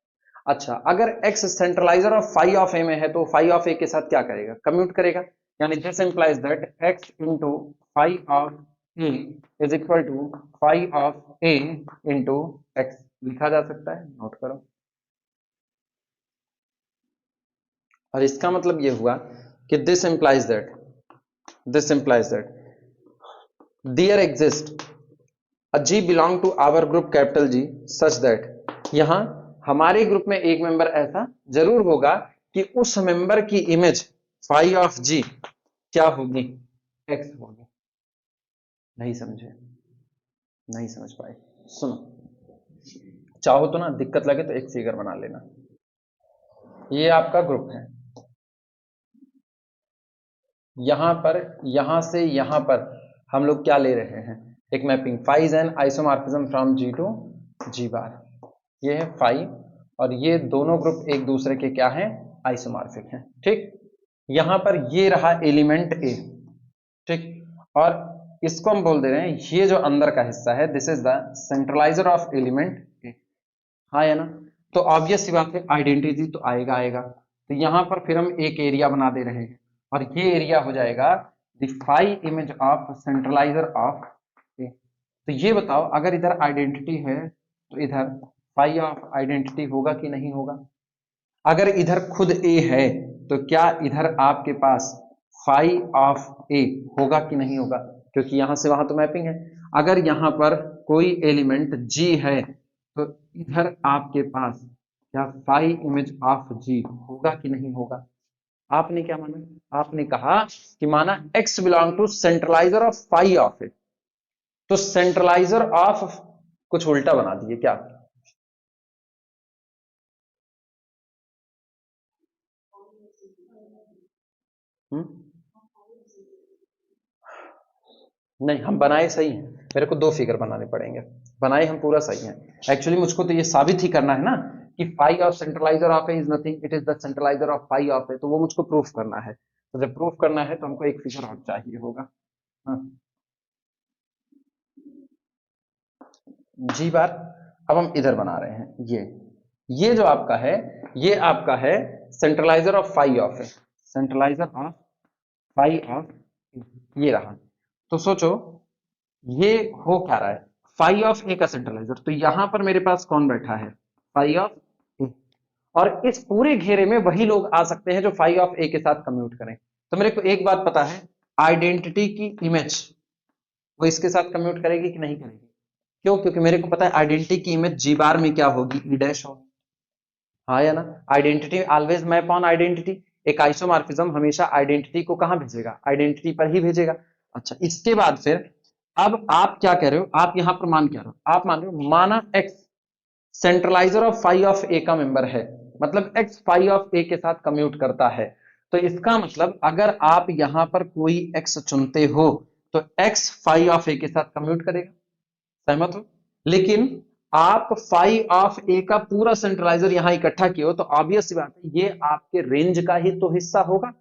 अच्छा, अगर x centralizer of phi of A में है तो फाई ऑफ ए के साथ क्या करेगा, कम्यूट करेगा। यानी this implies that x into phi of A is equal to phi of A into X लिखा जा सकता है, नोट करो। और इसका मतलब ये हुआ कि this implies that there exist a G belong to our group capital G such that यहां हमारे ग्रुप में एक मेंबर ऐसा जरूर होगा कि उस मेंबर की इमेज फाई ऑफ G क्या होगी, X होगी। नहीं समझे, नहीं समझ पाए, सुनो। चाहो तो ना दिक्कत लगे तो एक फिगर बना लेना। ये आपका ग्रुप है, यहां पर, यहां से यहां पर हम लोग क्या ले रहे हैं, एक mapping phi is an isomorphism from G to G bar. ये है फाई, और ये दोनों ग्रुप एक दूसरे के क्या हैं, आइसोमॉर्फिक हैं। ठीक, यहां पर ये रहा एलिमेंट ए, ठीक, और इसको हम बोल दे रहे हैं, ये जो अंदर का हिस्सा है this is the centralizer of element A. हाँ है ना, तो ऑब्वियस सी बात है आइडेंटिटी तो आएगा आएगा। तो यहां पर फिर हम एक एरिया बना दे रहे हैं, और ये एरिया हो जाएगा the phi image of centralizer of ए। तो ये बताओ, अगर इधर आइडेंटिटी है तो इधर फाई ऑफ आइडेंटिटी होगा कि नहीं होगा। अगर इधर खुद ए है तो क्या इधर आपके पास फाई ऑफ ए होगा कि नहीं होगा, क्योंकि यहां से वहां तो मैपिंग है। अगर यहां पर कोई एलिमेंट G है तो इधर आपके पास क्या फाई इमेज ऑफ G होगा कि नहीं होगा। आपने क्या माना, आपने कहा कि माना x belong to centralizer of phi of ए, तो सेंट्रलाइजर ऑफ कुछ उल्टा बना दिए क्या? हम्म, नहीं हम बनाए सही हैं, मेरे को दो फिगर बनाने पड़ेंगे, बनाए हम पूरा सही है। एक्चुअली मुझको तो ये साबित ही करना है ना कि phi of centralizer of A is nothing, it is the centralizer of phi of ए, तो वो मुझको प्रूफ करना है। तो जब प्रूफ करना है तो हमको एक फिगर और चाहिए होगा। हाँ, जी बार। अब हम इधर बना रहे हैं, ये जो आपका है, ये आपका है centralizer of phi of A, centralizer of phi of, ये रहा। तो सोचो ये हो क्या रहा है, फाई ऑफ ए का सेंट्रलाइजर, तो यहां पर मेरे पास कौन बैठा है, फाई ऑफ ए, और इस पूरे घेरे में वही लोग आ सकते हैं जो फाई ऑफ ए के साथ कम्यूट करें। तो मेरे को एक बात पता है, आइडेंटिटी की इमेज वो इसके साथ कम्यूट करेगी कि नहीं करेगी? क्यों? क्योंकि मेरे को पता है आइडेंटिटी की इमेज जी बार में क्या होगी, ई डैश होगी। हाँ या ना? Identity always map on identity, एक आइसोमॉर्फिज्म हमेशा आइडेंटिटी को कहां भेजेगा, आइडेंटिटी पर ही भेजेगा। अच्छा, इसके बाद फिर अब आप क्या कह रहे हो, आप यहां पर मान क्या रहे हो, आप मान रहे हो माना एक्स सेंट्रलाइजर ऑफ फाई ऑफ ए का मेंबर है, मतलब एक्स फाई ऑफ ए के साथ कम्यूट करता है। तो इसका मतलब अगर आप यहां पर कोई एक्स चुनते हो तो एक्स फाई ऑफ ए के साथ कम्यूट करेगा, सहमत हो? लेकिन आप फाई ऑफ ए का पूरा सेंट्रलाइजर यहां इकट्ठा किए हो तो ऑब्वियस सी बात है ये आपके रेंज का ही तो हिस्सा होगा,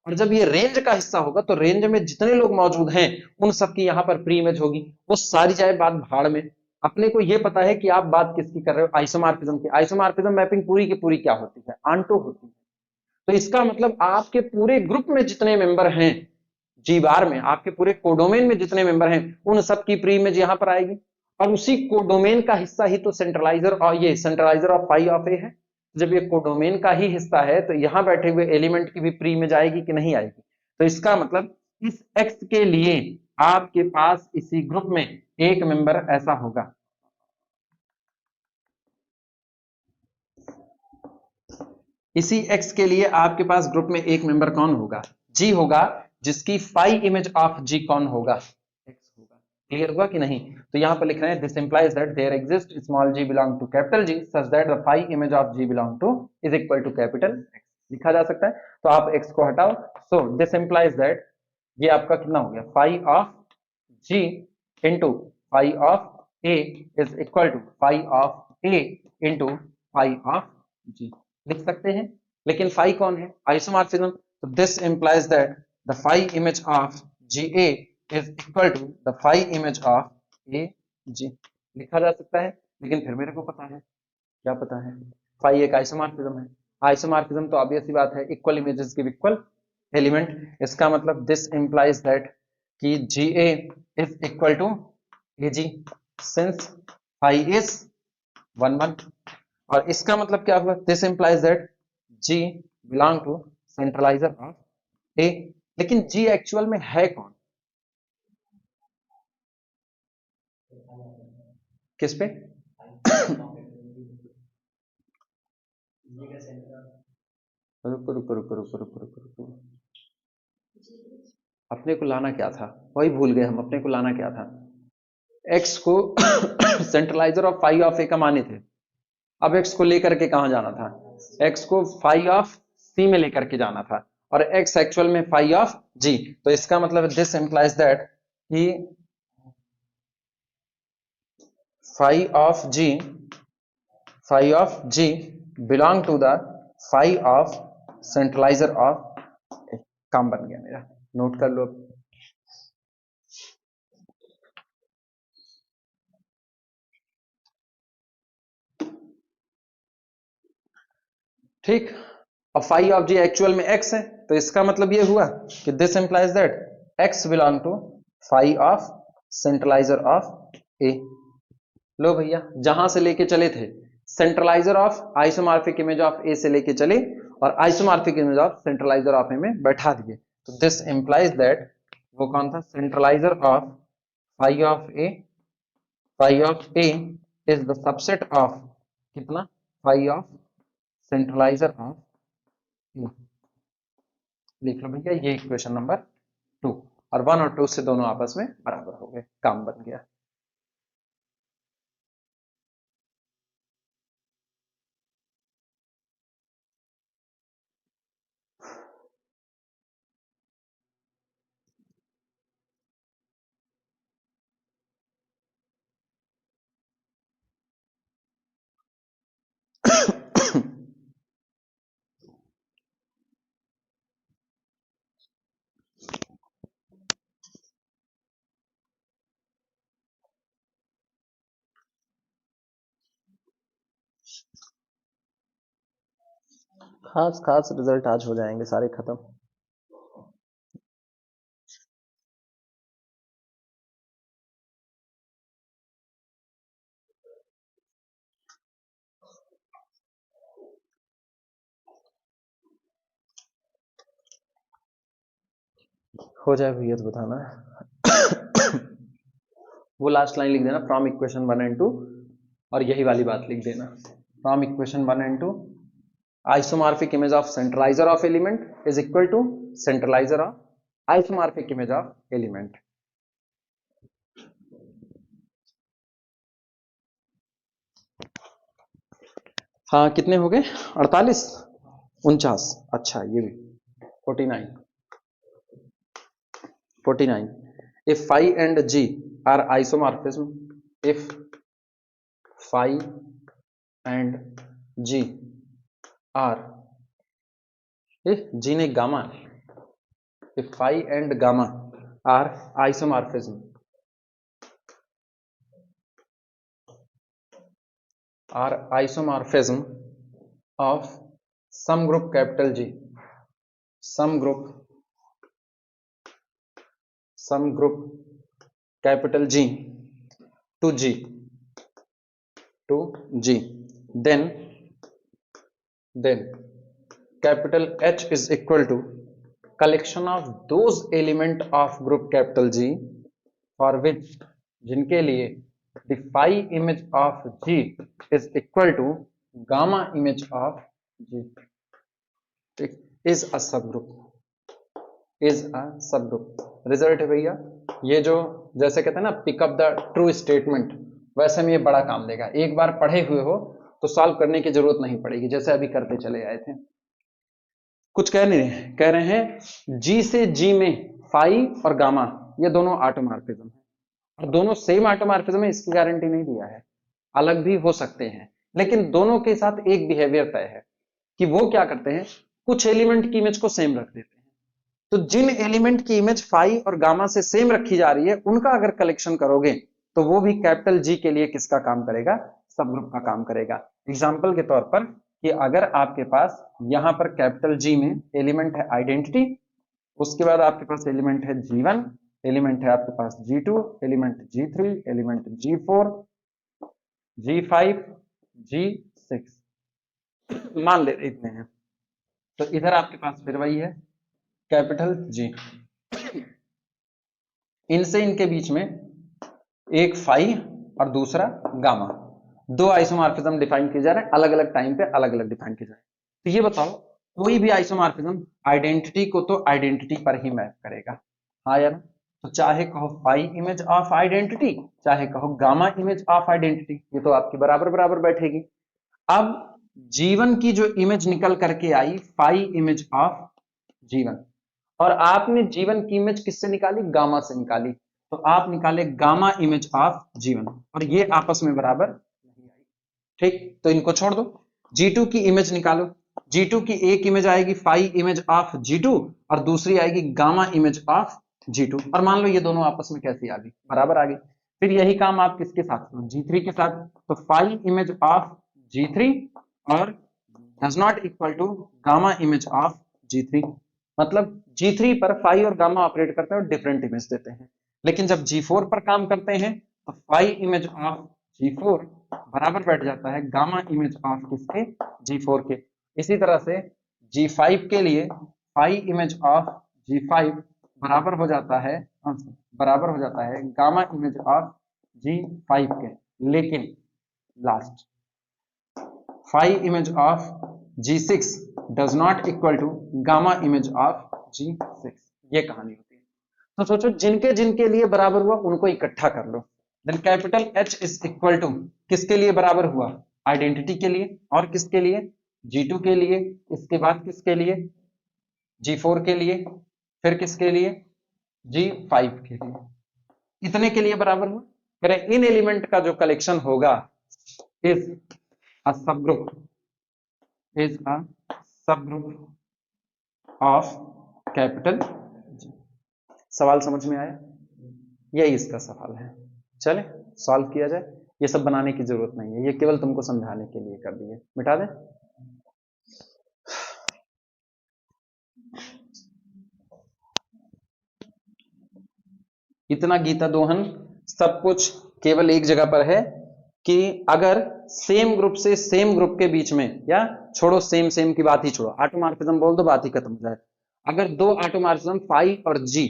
और जब ये रेंज का हिस्सा होगा तो रेंज में जितने लोग मौजूद हैं उन सबकी यहां पर प्री इमेज होगी। वो सारी जाए बात भाड़ में, अपने को ये पता है कि आप बात किसकी कर रहे हो, आइसोमॉर्फिज्म की। आइसोमॉर्फिज्म मैपिंग पूरी की पूरी क्या होती है, आंटो होती है। तो इसका मतलब आपके पूरे ग्रुप में जितने मेंबर हैं, जी बार में आपके पूरे कोडोमेन में जितने मेंबर हैं उन सब की प्री इमेज यहां पर आएगी, और उसी कोडोमेन का हिस्सा ही तो सेंट्रलाइजर, और ये सेंट्रलाइजर ऑफ फाई ऑफ ए है। जब ये कोडोमेन का ही हिस्सा है तो यहां बैठे हुए एलिमेंट की भी प्री इमेज आएगी कि नहीं आएगी? तो इसका मतलब इस एक्स के लिए आपके पास इसी ग्रुप में एक मेंबर ऐसा होगा, इसी एक्स के लिए आपके पास ग्रुप में एक मेंबर कौन होगा, जी होगा, जिसकी फाई इमेज ऑफ जी कौन होगा, एक्स होगा। क्लियर हुआ कि नहीं? तो यहां पर लिख रहे हैं this implies that there exist small G belong to capital G such that the phi image of G belong to is equal to capital X, लिखा जा सकता है। तो आप एक्स को हटाओ, सो दिस इंप्लाइज दैट ये आपका कितना हो गया, phi of G into phi of A is equal to phi of A into phi of G, लिख सकते हैं। लेकिन फाई कौन है, आइसोमॉर्फिज्म, तो this implies that the phi image of G A is equal to the phi image of A G, लिखा जा सकता है। लेकिन फिर मेरे को पता है, क्या पता है, फाई एक आइसोमॉर्फिज्म है, आइसोमॉर्फिज्म तो ऑब्वियस सी बात है equal images give equal element. इसका मतलब दिस इंप्लाइज दैट कि G A is equal to A G, since phi is 1 1, और इसका मतलब क्या हुआ, this implies that G belong to centralizer of A. लेकिन जी एक्चुअल में है कौन, किस पे? रुको रुको रुको रुको रुको रुको रुको, अपने को लाना क्या था, वही भूल गए हम, अपने को लाना क्या था, एक्स को सेंट्रलाइजर ऑफ फाई ऑफ ए का माने थे। अब एक्स को लेकर के कहां जाना था, एक्स को फाई ऑफ सी में लेकर के जाना था, और एक्स एक्चुअल में फाई ऑफ जी। तो इसका मतलब दिस इंप्लाइज दैट कि phi of G, phi of G belong to the phi of centralizer of, काम बन गया मेरा, नोट कर लो। ठीक, अब फाई ऑफ जी एक्चुअल में एक्स है, तो इसका मतलब ये हुआ कि this implies that x belong to phi of centralizer of A. लो भैया, जहां से लेके चले थे सेंट्रलाइजर ऑफ आइसोमॉर्फिक इमेज ऑफ ए से लेके चले, और isomorphic image of centralizer of A में बैठा दिए। तो दिस इंप्लाइज दैट वो कौन था, centralizer of phi of A, phi of A is the subset of कितना, फाई ऑफ सेंट्रलाइजर ऑफ ए। लिख लो भैया, ये इक्वेशन नंबर 2, और 1 और 2 से दोनों आपस में बराबर हो गए, काम बन गया। खास खास रिजल्ट आज हो जाएंगे सारे खत्म। हो जाए भैया तो बताना। वो लास्ट लाइन लिख देना, फ्रॉम इक्वेशन 1 एंड 2, और यही वाली बात लिख देना, from equation 1 and 2 isomorphic image of centralizer of element is equal to centralizer of isomorphic image of element. हाँ कितने हो गए? 48, 49, अच्छा ये भी 49, 49। If phi and g are isomorphism, if phi and g are, g ने gamma, if phi and gamma are isomorphism, are isomorphism of some group capital G, some group capital G to G, then capital H is equal to collection of those element of group capital G for which, जिनके लिए the phi image of G is equal to gamma image of G is a subgroup, is a subgroup। Result है भैया, ये जो जैसे कहते हैं ना पिकअप द ट्रू स्टेटमेंट, वैसे में ये बड़ा काम देगा। एक बार पढ़े हुए हो तो सॉल्व करने की जरूरत नहीं पड़ेगी, जैसे अभी करते चले आए थे। कुछ कह नहीं रहे, कह रहे हैं जी से जी में फाई और गामा ये दोनों ऑटोमॉर्फिज्म है, और दोनों सेम ऑटोमॉर्फिज्म है इसकी गारंटी नहीं दिया है, अलग भी हो सकते हैं, लेकिन दोनों के साथ एक बिहेवियर तय है कि वो क्या करते हैं, कुछ एलिमेंट की इमेज को सेम रख देते हैं। तो जिन एलिमेंट की इमेज फाई और गामा से सेम रखी जा रही है उनका अगर कलेक्शन करोगे तो वो भी कैपिटल जी के लिए किसका काम करेगा, सब ग्रुप का काम करेगा। एग्जांपल के तौर पर कि अगर आपके पास यहां पर कैपिटल जी में एलिमेंट है आइडेंटिटी, उसके बाद आपके पास एलिमेंट है G1, एलिमेंट है आपके पास G2, element G3, element G4, G5, G6 मान ले इतने हैं, तो इधर आपके पास फिर वही है कैपिटल जी, इनसे इनके बीच में एक फाई और दूसरा गामा, दो आइसोमॉर्फिज्म डिफाइन किए जा रहे हैं, अलग अलग टाइम पे अलग अलग डिफाइन किए जा रहे हैं। तो ये बताओ कोई भी आइसोमॉर्फिज्म आइडेंटिटी को तो आइडेंटिटी पर ही मैप करेगा, हाँ या ना? तो चाहे कहो फाई इमेज ऑफ आइडेंटिटी, चाहे कहो गामा इमेज ऑफ आइडेंटिटी, ये तो आपकी बराबर बराबर बैठेगी। अब जीवन की जो इमेज निकल करके आई फाई इमेज ऑफ जीवन, और आपने जीवन की इमेज किससे निकाली, गामा से निकाली, तो आप निकाले गामा इमेज ऑफ जीवन, और ये आपस में बराबर नहीं आई, ठीक, तो इनको छोड़ दो। G2 की इमेज निकालो, G2 की एक इमेज आएगी फाई इमेज ऑफ G2 और दूसरी आएगी गामा इमेज ऑफ G2, और मान लो ये दोनों आपस में कैसी आ गई, बराबर आ गई। फिर यही काम आप किसके साथ करो, G3 के साथ, तो फाई इमेज ऑफ G3 और does not equal to gamma image of G3, मतलब G3 पर फाई और गामा ऑपरेट करते हैं और डिफरेंट इमेज देते हैं, लेकिन जब G4 पर काम करते हैं तो फाई इमेज ऑफ G4 बराबर बैठ जाता है गामा इमेज ऑफ किसके, G4 के। इसी तरह से G5 के लिए फाई इमेज ऑफ G5 बराबर हो जाता है गामा इमेज ऑफ G5 के, लेकिन last phi image of G6 does not equal to gamma image of G6, ये कहानी होती है। तो सोचो जिनके जिनके लिए बराबर हुआ उनको इकट्ठा कर लो। Then capital H is equal to किसके लिए बराबर हुआ? आइडेंटिटी के लिए। और किसके लिए? G2 के लिए। इसके बाद किसके लिए? G4 के लिए। फिर किसके लिए? G5 के लिए। इतने के लिए बराबर हुआ। करें इन एलिमेंट का जो कलेक्शन होगा is a subgroup, is a subgroup of capital G। सवाल समझ में आया? यही इसका सवाल है। चले सॉल्व किया जाए। ये सब बनाने की जरूरत नहीं है, ये केवल तुमको समझाने के लिए कर दिए। मिटा दें। इतना गीता दोहन सब कुछ केवल एक जगह पर है कि अगर सेम ग्रुप से सेम ग्रुप के बीच में, या छोड़ो सेम सेम की बात ही छोड़ो, ऑटोमॉर्फिज्म बोल दो, बात ही खत्म हो जाए। अगर दो ऑटोमॉर्फिज्म फाई और जी,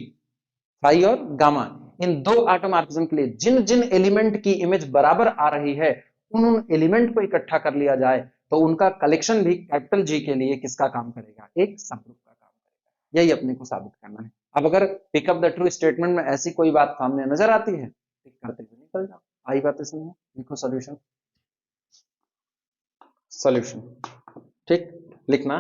फाई और गामा, इन दो ऑटोमॉर्फिज्म के लिए जिन जिन एलिमेंट की इमेज बराबर आ रही है उन उन एलिमेंट को इकट्ठा कर लिया जाए तो उनका कलेक्शन भी कैपिटल जी के लिए किसका काम करेगा? एक सबग्रुप का काम करेगा। यही अपने को साबित करना है। अब अगर पिकअप द ट्रू स्टेटमेंट में ऐसी कोई बात सामने नजर आती है, टिक करते हुए निकल जाओ। आई बातें समझो, लिखो सॉल्यूशन। सॉल्यूशन ठीक लिखना।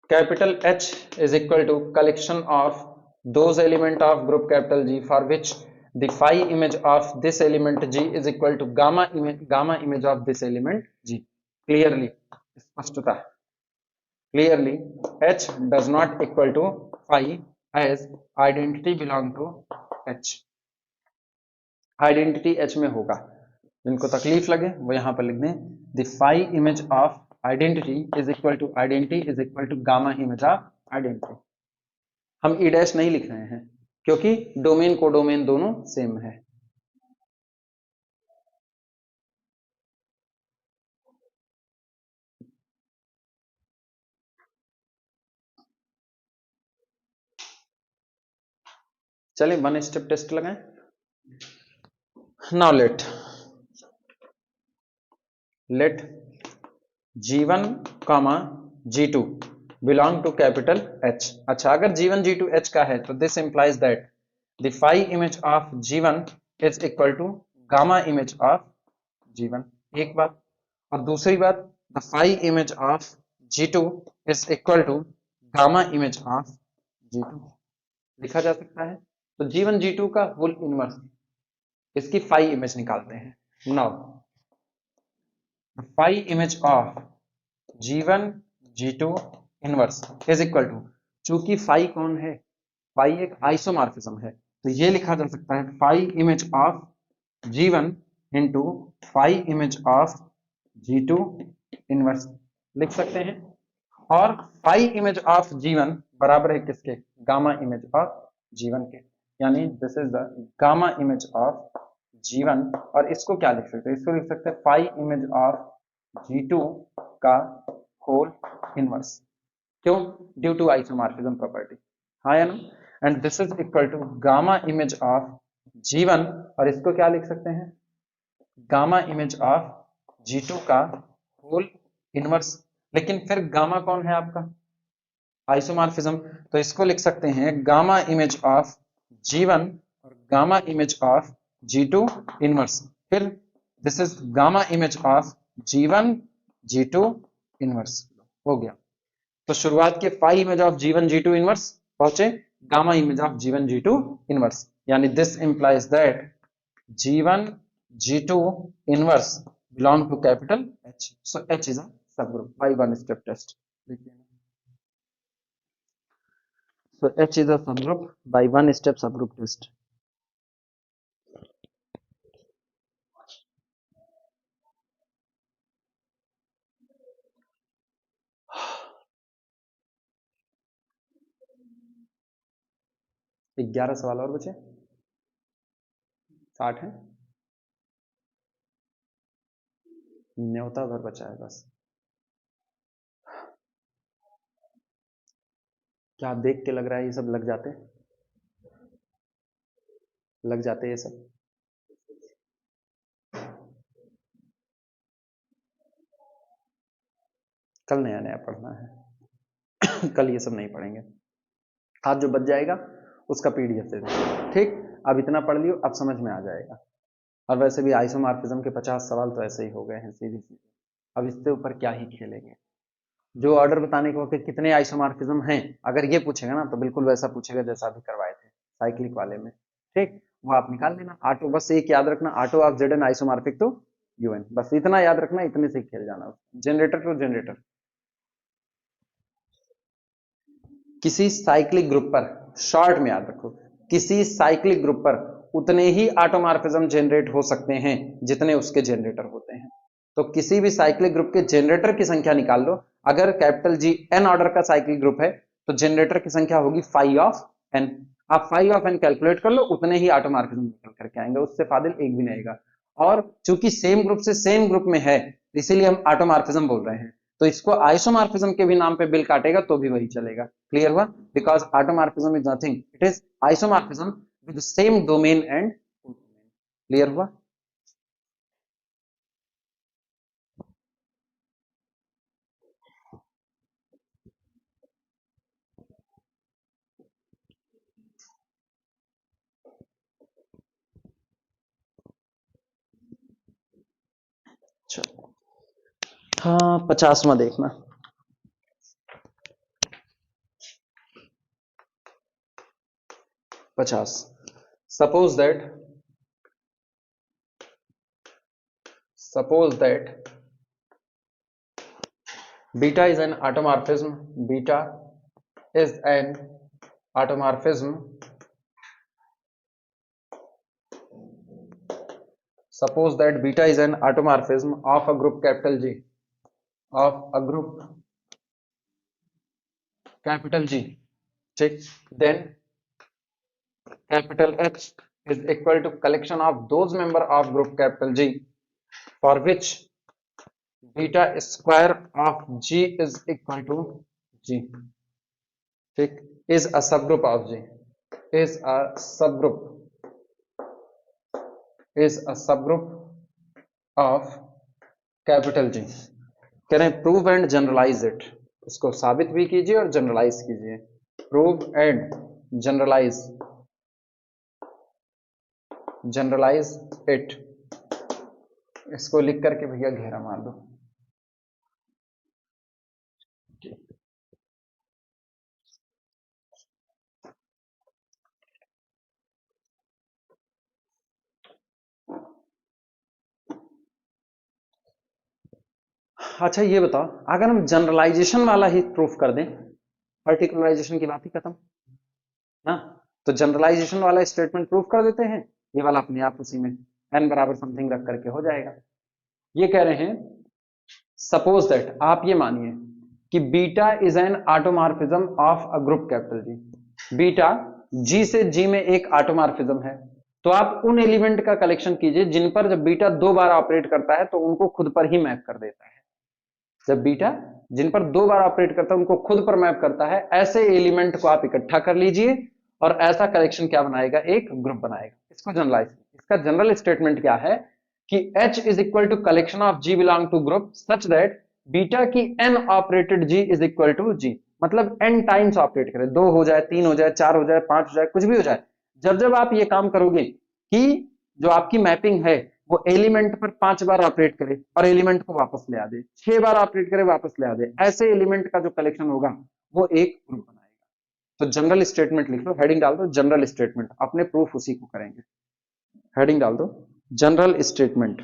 Capital H is equal to collection of those element of group capital G for which the phi image of this element G is equal to gamma image of this element G. Clearly, स्पष्टता। Clearly, H does not equal to phi as identity belong to H. Identity H में होगा। जिनको तकलीफ लगे वो यहां पर लिख दें the phi image of identity is equal to identity is equal to gamma image of identity. हम ई डैश नहीं लिख रहे हैं क्योंकि डोमेन को डोमेन दोनों सेम है। चलिए वन स्टेप टेस्ट लगाएं। Now let G1 comma G2 belong to capital H। अच्छा अगर G1 G2 H का है तो this implies that the phi image of G1 is equal to gamma image of G1। एक बात। और दूसरी बात the phi image of G2 is equal to gamma image of G2 लिखा जा सकता है। तो G1 G2 का होल इनवर्स, इसकी फाई इमेज निकालते हैं। Now phi image of G1 G2 inverse is equal to, चूंकि फाई कौन है? फाई एक आइसोमॉर्फिज्म है तो ये लिखा जा सकता है phi image of G1 into phi image of G2 inverse लिख सकते हैं। और फाई इमेज ऑफ G1 बराबर है किसके? गामा इमेज ऑफ G1 के। यानी this is the gamma image of G1। और इसको क्या लिख सकते हैं? इसको लिख सकते हैं फाई इमेज ऑफ G2 का होल इनवर्स। क्यों? Due to isomorphism property. हाँ या ना? And this is equal to gamma image of G1 और इसको क्या लिख सकते हैं? गामा इमेज ऑफ G2 का होल इनवर्स। लेकिन फिर गामा कौन है आपका? आइसोमॉर्फिज्म। तो इसको लिख सकते हैं गामा इमेज ऑफ G1 और gamma image of G2 inverse. फिर this is gamma image of G1 G2 inverse. हो गया। तो शुरुआत के phi image of G1 G2 inverse पहुंचे gamma image of G1 G2 inverse. यानी this implies that G1 G2 inverse belong to capital H. So H is a subgroup by one step test. So H is a subgroup by one step subgroup test. ग्यारह सवाल और बचे, 60 है। न्योता भर बचा है बस। क्या आप देख के लग रहा है ये सब लग जाते? लग जाते ये सब? कल नया नया पढ़ना है कल ये सब नहीं पढ़ेंगे। हाथ जो बच जाएगा उसका पीडीएफ दे देंगे। ठीक, अब इतना पढ़ लियो, अब समझ में आ जाएगा। और वैसे भी आइसोमॉर्फिज्म के 50 सवाल तो ऐसे ही हो गए हैं सीधी सीधी, अब इससे ऊपर क्या ही खेलेंगे। जो ऑर्डर बताने को कि कितने आइसोमॉर्फिज्म हैं, अगर ये पूछेगा ना तो बिल्कुल वैसा पूछेगा जैसा अभी करवाए थे साइक्लिक वाले में। ठीक, वो आप निकाल लेना। ऑटो बस एक याद रखना, auto of Z N isomorphic to U N, बस इतना याद रखना, इतने से खेल जाना। जनरेटर टू जनरेटर, किसी साइक्लिक ग्रुप पर, शॉर्ट में याद रखो, किसी साइक्लिक ग्रुप पर उतने ही ऑटोमॉर्फिज्म जनरेट हो सकते हैं जितने उसके जनरेटर होते हैं। तो किसी भी साइक्लिक ग्रुप के जनरेटर की संख्या निकाल लो। अगर कैपिटल जी एन ऑर्डर का साइक्लिक ग्रुप है तो जनरेटर की संख्या होगी फाई ऑफ एन। आप फाई ऑफ एन कैलकुलेट कर लो, उतने ही ऑटोमॉर्फिज्म निकल करके आएंगे, उससे फादिल एक भी नहीं आएगा। और चूंकि सेम ग्रुप से सेम ग्रुप में है इसीलिए हम ऑटोमॉर्फिज्म बोल रहे हैं, तो इसको आइसोमॉर्फिज्म के भी नाम पे बिल काटेगा तो भी वही चलेगा। क्लियर हुआ? Because automorphism is nothing, it is isomorphism with same domain and. Clear हुआ? चलो, हाँ 50वां देखना। 50, suppose that beta is an automorphism, beta is an automorphism, suppose that beta is an automorphism of a group capital G, of a group capital G, ठीक, then capital H is equal to collection of those member of group capital G for which beta square of G is equal to G, ठीक, is a subgroup of G, is a subgroup, is a subgroup of capital G. Can I prove and generalize it? इसको साबित भी कीजिए और generalise कीजिए। Prove and generalise, generalise it. इसको लिख करके भैया घेरा मार दो। अच्छा ये बताओ, अगर हम जनरलाइजेशन वाला ही प्रूफ कर दें, पर्टिकुलराइजेशन की बात ही खत्म ना। तो जनरलाइजेशन वाला स्टेटमेंट प्रूफ कर देते हैं, ये वाला अपने आप उसी में n बराबर समथिंग रख करके हो जाएगा। ये कह रहे हैं सपोज दैट, आप ये मानिए कि beta is an automorphism of a group capital G. Beta G से जी में एक ऑटोमॉर्फिज्म है, तो आप उन एलिमेंट का कलेक्शन कीजिए जिन पर जब बीटा दो बार ऑपरेट करता है तो उनको खुद पर ही मैप कर देता है। जब बीटा जिन पर दो बार ऑपरेट करता है उनको खुद पर मैप करता है, ऐसे एलिमेंट को आप इकट्ठा कर लीजिए और ऐसा कलेक्शन क्या बनाएगा, एक ग्रुप बनाएगा। इसको जनरलाइज, इसका जनरल स्टेटमेंट क्या है कि H is equal to collection of G belong to group such that beta की n operated G is equal to G, मतलब n टाइम्स ऑपरेट करे, 2 हो जाए, 3 हो जाए, 4 हो जाए, 5 हो जाए, कुछ भी हो जाए। जब जब आप ये काम करोगे कि जो आपकी मैपिंग है वो एलिमेंट पर 5 बार ऑपरेट करे और एलिमेंट को वापस ले आ दे, 6 बार ऑपरेट करे वापस ले आ दे, ऐसे एलिमेंट का जो कलेक्शन होगा वो एक ग्रुप बनाएगा। तो जनरल स्टेटमेंट लिख लो, हेडिंग डाल दो जनरल स्टेटमेंट, अपने प्रूफ उसी को करेंगे। हेडिंग डाल दो जनरल स्टेटमेंट,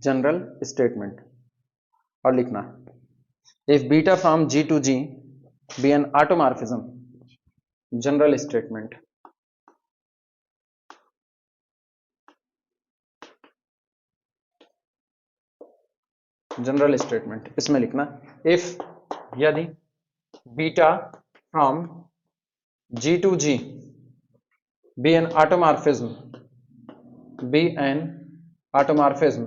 जनरल स्टेटमेंट, और लिखना if beta from G to G be an automorphism, general statement. General statement इसमें लिखना इफ, यदि beta from G to G be an automorphism, be an automorphism,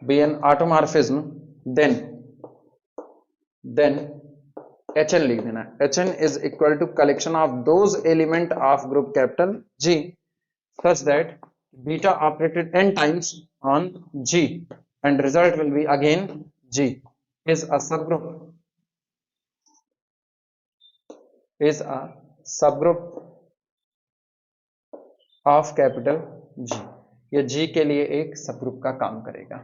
be an automorphism, then Hn लिख देना, Hn is equal to collection of those element of group capital G such that beta operated n times on G and result will be again G is a subgroup of capital G। ये G के लिए एक subgroup का काम करेगा।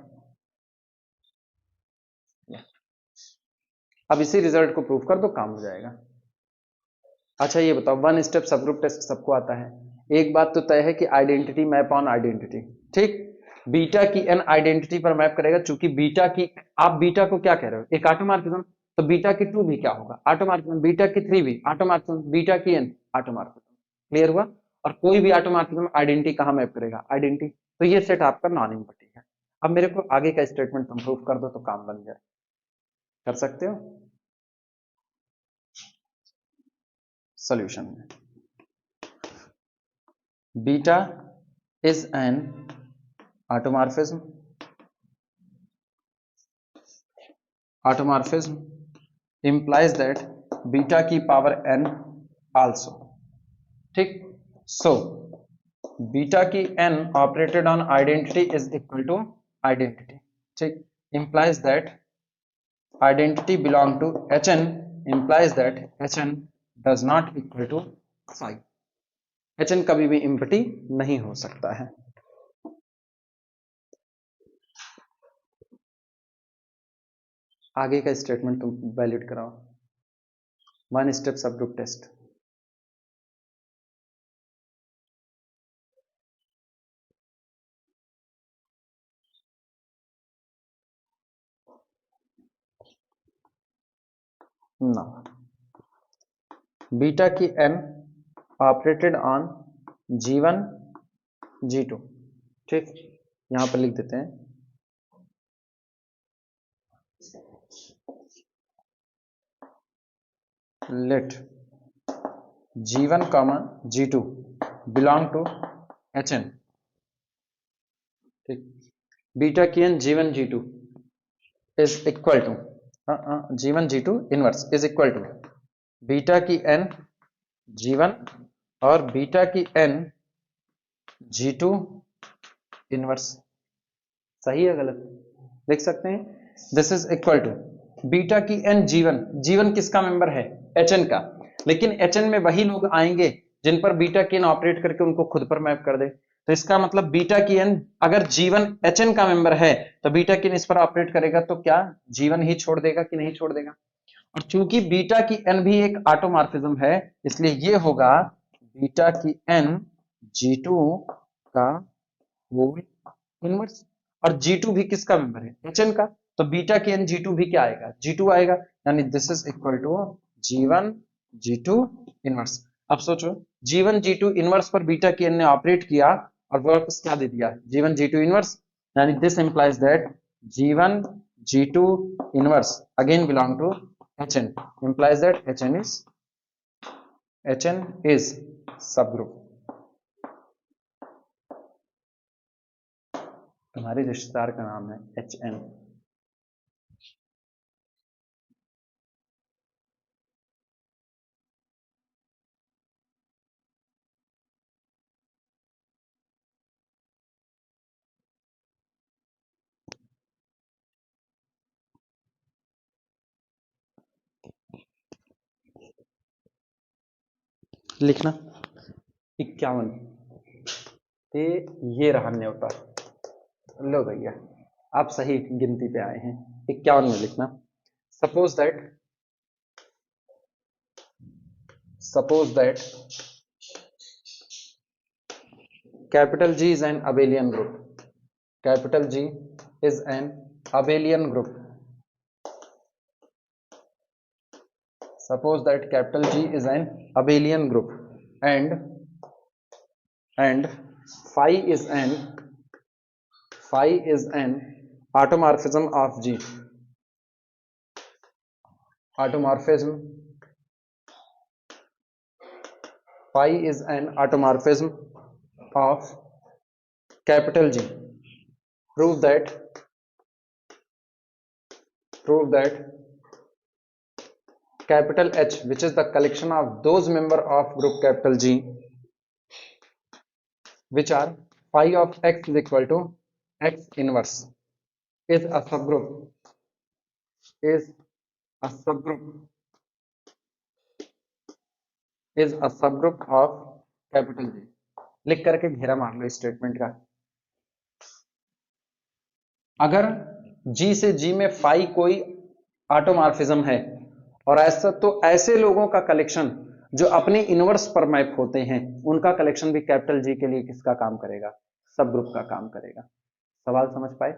अब इसी result को प्रूव कर दो, काम हो जाएगा। अच्छा ये बताओ, वन स्टेप सबग्रुप टेस्ट सबको आता है। एक बात तो तय है कि आइडेंटिटी मैप ऑन आइडेंटिटी, ठीक। बीटा की एन आइडेंटिटी पर मैप करेगा, चूंकि बीटा की, आप बीटा को क्या कह रहे हो, एक ऑटोमॉर्फिज्म, तो बीटा की 2 भी क्या होगा, ऑटोमॉर्फिज्म। बीटा की 3 भी ऑटोमॉर्फिज्म, बीटा की एन ऑटोमॉर्फिज्म। क्लियर हुआ। और कोई भी ऑटोमॉर्फिज्म आइडेंटिटी कहां मैप करेगा, आइडेंटिटी। तो ये सेट आपका नॉन एम्प्टी है। अब मेरे को आगे का स्टेटमेंट तुम प्रूव कर दो तो काम बन जाए। कर सकते हो सॉल्यूशन में। Beta is an automorphism implies that beta की पावर n also, ठीक। so बीटा की n operated on identity is equal to identity, ठीक। implies that identity belong to Hn, implies that Hn does not equal to phi। Hn कभी भी empty नहीं हो सकता है। आगे का स्टेटमेंट तुम वैलिड कराओ। One step subgroup test. ना, बीटा की n operated on G1 G2, ठीक। यहां पर लिख देते हैं let G1 G2 belong to Hn, ठीक। बीटा की n G1 G2 is equal to G1 G2 inverse is equal to beta की n G1 और बीटा की n G2 इनवर्स। सही है गलत, लिख सकते हैं। This is equal to beta की n G1 किसका मेंबर है, Hn का। लेकिन Hn में वही लोग आएंगे जिन पर बीटा की n ऑपरेट करके उनको खुद पर मैप कर दे। तो इसका मतलब बीटा की n अगर G1 Hn का मेंबर है तो बीटा की n इस पर ऑपरेट करेगा तो क्या G1 ही छोड़ देगा कि नहीं छोड़ देगा। और चूंकि बीटा की n भी एक ऑटोमॉर्फिज्म है, इसलिए ये होगा बीटा की n G2 का होल इनवर्स। और G2 भी किसका मेंबर है, Hn का। तो बीटा की n G2 भी क्या आएगा, G2 आएगा। यानी this is equal to G1 G2 inverse. अब सोचो G1 G2 इनवर्स पर बीटा की n ने ऑपरेट किया और वर्क क्या दे दिया, G1 G2 इनवर्स। यानी this implies that G1 G2 inverse again belong to Hn, implies that Hn is subgroup। तुम्हारे रिश्तेदार का नाम है Hn। लिखना 51। ये रहा न्योता। लो भैया आप सही गिनती पे आए हैं। 51 में लिखना suppose that capital G is an abelian group। Capital G is an abelian group। Suppose that capital G is an abelian group and phi is an automorphism of G। Phi is an automorphism of capital G। Prove that capital H, which is the collection of those member of group capital G which are phi of x is equal to x inverse, is a subgroup is a subgroup of capital जी। लिख करके घेरा मार लो statement का। अगर जी से G में phi कोई automorphism है और ऐसा तो ऐसे लोगों का कलेक्शन जो अपने इनवर्स पर मैप होते हैं उनका कलेक्शन भी कैपिटल जी के लिए किसका काम करेगा? सब ग्रुप का काम करेगा। सवाल समझ पाए?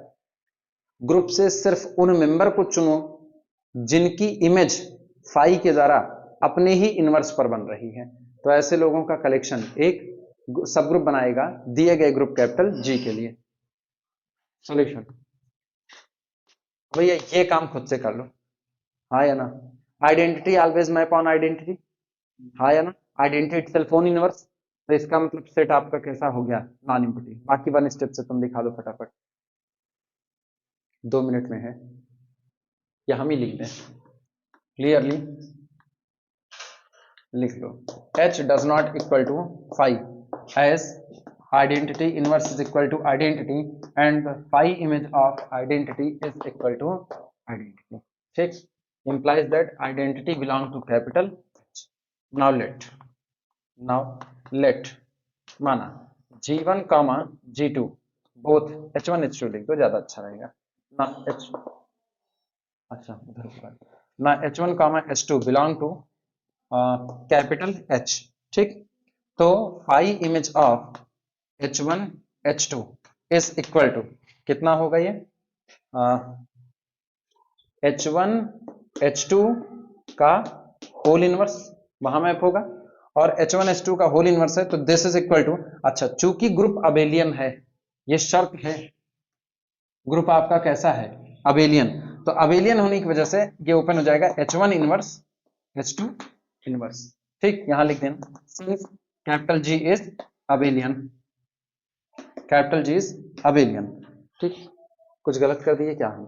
ग्रुप से सिर्फ उन मेंबर को चुनो जिनकी इमेज फाई के द्वारा अपने ही इनवर्स पर बन रही है, तो ऐसे लोगों का कलेक्शन एक सब ग्रुप बनाएगा दिए गए ग्रुप कैपिटल जी के लिए। सॉल्यूशन भैया ये काम खुद से कर लो, हाँ या ना? Identity always map on identity, हाँ या ना? आइडेंटिटी इटसेल्फ ओन इनवर्स, तो इसका मतलब सेट आपका कैसा हो गया? Non empty. बाकी वन स्टेप से तुम दिखा दो फटाफट, 2 मिनट में है या हम ही लिख दें? क्लियरली लिख लो, H does not equal to phi as identity inverse is equal to identity and the phi image of identity is equal to identity. ठीक, implies that identity belong to capital H. Now let माना G1 comma G2 both H1 H2 लिख दो, ज्यादा अच्छा रहेगा ना। H अच्छा उधर ऊपर ना, H1 comma H2 belong to capital H। ठीक, तो phi image of H1 H2 is equal to कितना होगा ये? H1 H2 का होल इनवर्स वहां मैप होगा और H1 H2 का होल इनवर्स है, तो दिस इज इक्वल टू, अच्छा चूंकि ग्रुप अबेलियन है, ये शर्त है, ग्रुप आपका कैसा है? अबेलियन। तो अबेलियन होने की वजह से ये ओपन हो जाएगा H1 इनवर्स H2 इनवर्स। ठीक, यहां लिख देना since capital G is abelian, capital G is abelian. ठीक, कुछ गलत कर दिए क्या हम?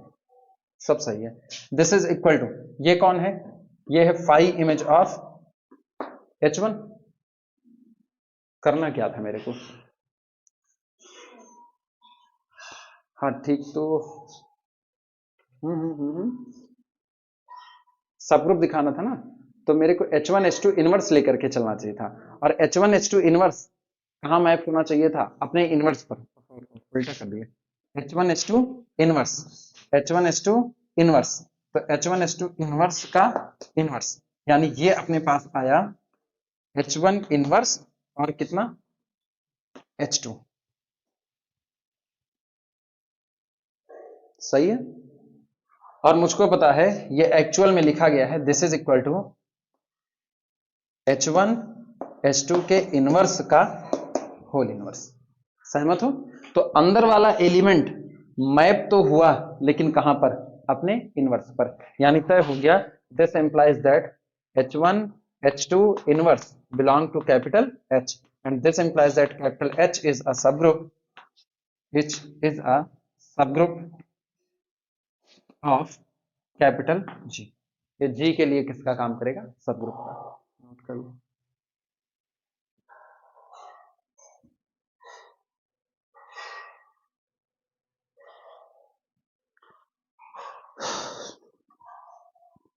सब सही है। दिस इज इक्वल टू, ये कौन है? ये है फाई इमेज ऑफ H1। करना क्या था मेरे को? हाँ ठीक, तो सब ग्रुप दिखाना था ना, तो मेरे को H1 H2 इनवर्स लेकर के चलना चाहिए था, और H1 H2 इनवर्स कहाँ मैप होना चाहिए था? अपने इनवर्स पर। उल्टा कर दिया, H1 H2 inverse, H1 H2 inverse, तो H1 H2 इनवर्स का इनवर्स, यानी ये अपने पास आया H1 इनवर्स और कितना? H2। सही है, और मुझको पता है ये एक्चुअल में लिखा गया है, this is equal to H1 H2 के इनवर्स का होल इनवर्स। सहमत हो? तो अंदर वाला एलिमेंट मैप तो हुआ, लेकिन कहां पर? अपने इनवर्स पर, यानी तय हो गया। This implies that H1 H2 inverse belong to capital H, and this implies that capital H is a subgroup, which is a subgroup of capital G। ये G के लिए किसका काम करेगा? सबग्रुप का। नोट कर लो।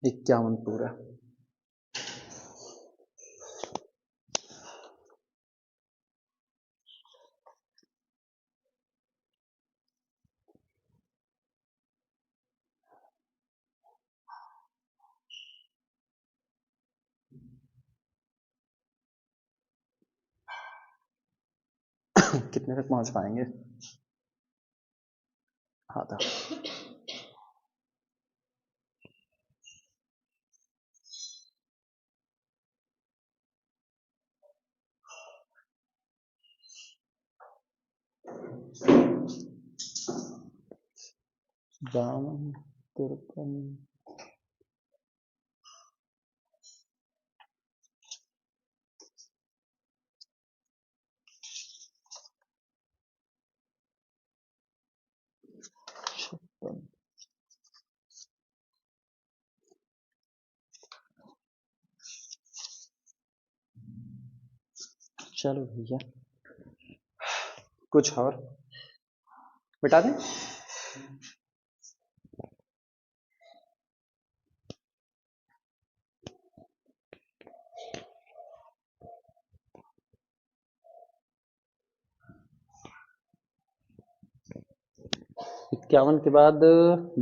इक्यावन पूरा। कितने तक पहुंच पाएंगे? हाँ था। बावन, तिरपन, छप्पन। चलो भैया, कुछ और मिटा दें? 51 के बाद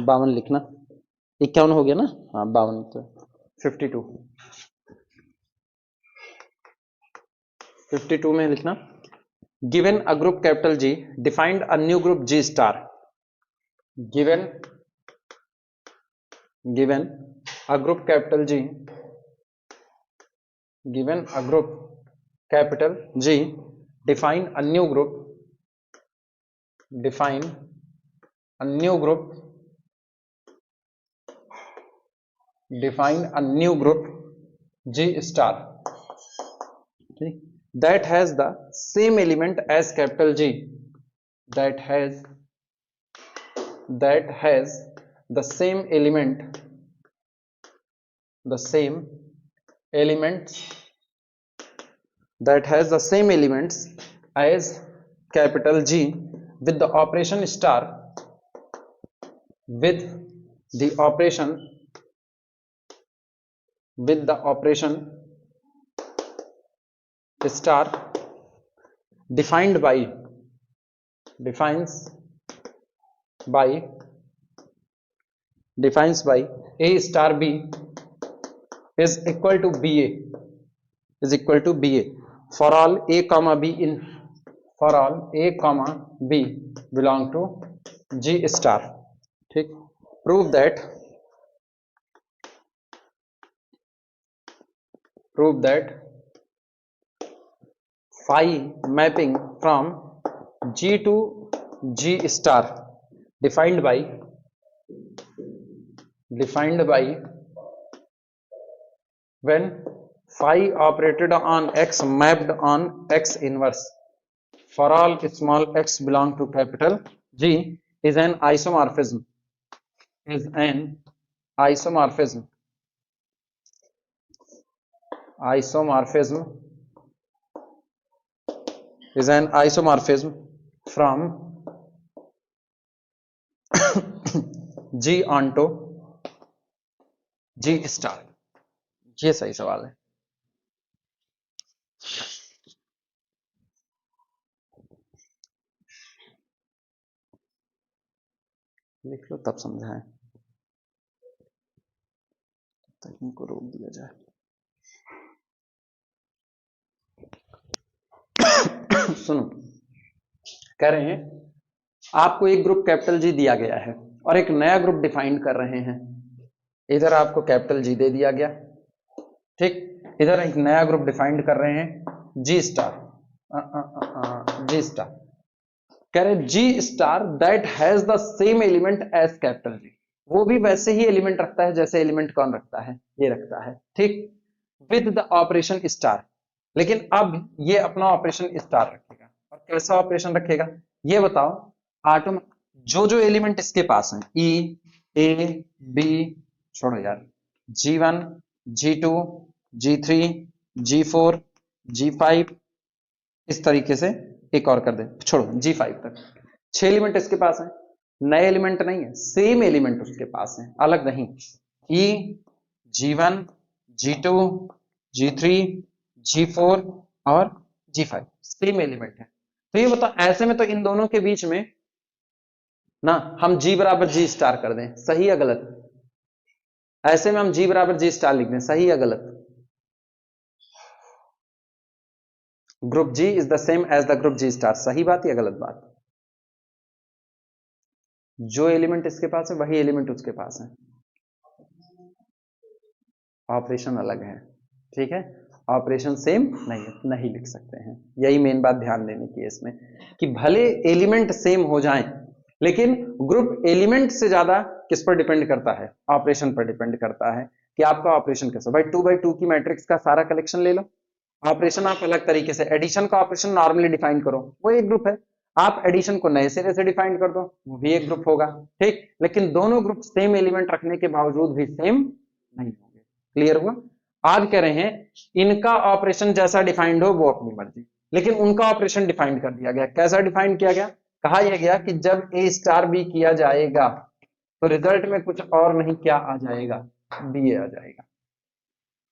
52 लिखना। 51 हो गया ना, हाँ 52 तो 52 में लिखना, given a group capital G, defined a new group G star, given a group capital G, given a group capital G, define a new group, define a new group, define a new group G star, that has the same element as capital G, that has the same element, the same elements, that has the same elements as capital G with the operation star, with the operation star defined by defines by A star B is equal to BA, for all A comma B in, for all A comma B belong to G star, ठीक। prove that phi mapping from G to G star defined by when phi operated on X mapped on X inverse for all small x belong to capital G is an isomorphism, is an isomorphism is an isomorphism from G onto G star। ये सही सवाल है। लिख लो तब समझाएं, तक इनको रोक दिया जाए। सुनो, कह रहे हैं आपको एक ग्रुप कैपिटल जी दिया गया है और एक नया ग्रुप डिफाइन कर रहे हैं। इधर आपको कैपिटल जी दे दिया गया, ठीक, इधर एक नया ग्रुप डिफाइंड कर रहे हैं जी स्टार, जी स्टार, कह रहे हैं G star that has the same element as capital G, वो भी वैसे ही एलिमेंट रखता है जैसे एलिमेंट कौन रखता है, ये रखता है, ठीक, विद द ऑपरेशन स्टार, लेकिन अब ये अपना ऑपरेशन स्टार रखेगा। और कैसा ऑपरेशन रखेगा ये बताओ। आटोम जो एलिमेंट इसके पास हैं ई ए बी, छोड़ो यार, G1 G2 G3 G4 G5, इस तरीके से एक और कर दे, छोड़ो G5 तक, 6 एलिमेंट इसके पास हैं, नए एलिमेंट नहीं है, सेम एलिमेंट उसके पास है, अलग नहीं, E G1 G2 G3 G4 और G5 सेम एलिमेंट है। तो ये बताओ ऐसे में तो इन दोनों के बीच में ना हम G बराबर G स्टार कर दें, सही या गलत? ऐसे में हम G बराबर G स्टार लिख दें, सही या गलत? Group G is the same as the group G star, सही बात या गलत बात? जो एलिमेंट इसके पास है वही एलिमेंट उसके पास है, ऑपरेशन अलग है, ठीक है, ऑपरेशन सेम नहीं लिख सकते हैं। यही मेन बात ध्यान देने की है इसमें, कि भले एलिमेंट सेम हो जाएं लेकिन ग्रुप एलिमेंट से ज्यादा किस पर डिपेंड करता है, ऑपरेशन पर डिपेंड करता है कि आपका ऑपरेशन कैसा। भाई 2x2 की मैट्रिक्स का सारा कलेक्शन ले लो, ऑपरेशन आप अलग तरीके से, एडिशन का ऑपरेशन नॉर्मली डिफाइन करो, वो एक ग्रुप है, आप एडिशन को नए सिरे से डिफाइन कर दो, वो भी एक ग्रुप होगा, ठीक, लेकिन दोनों ग्रुप सेम एलिमेंट रखने के बावजूद भी सेम नहीं होंगे। क्लियर हुआ? आज कह रहे हैं इनका ऑपरेशन जैसा डिफाइंड हो वो अपनी मर्जी, लेकिन उनका ऑपरेशन डिफाइंड कर दिया गया। कैसा डिफाइंड किया गया? कहा यह गया कि जब ए स्टार बी किया जाएगा तो रिजल्ट में कुछ और नहीं क्या आ जाएगा, बी ए आ जाएगा,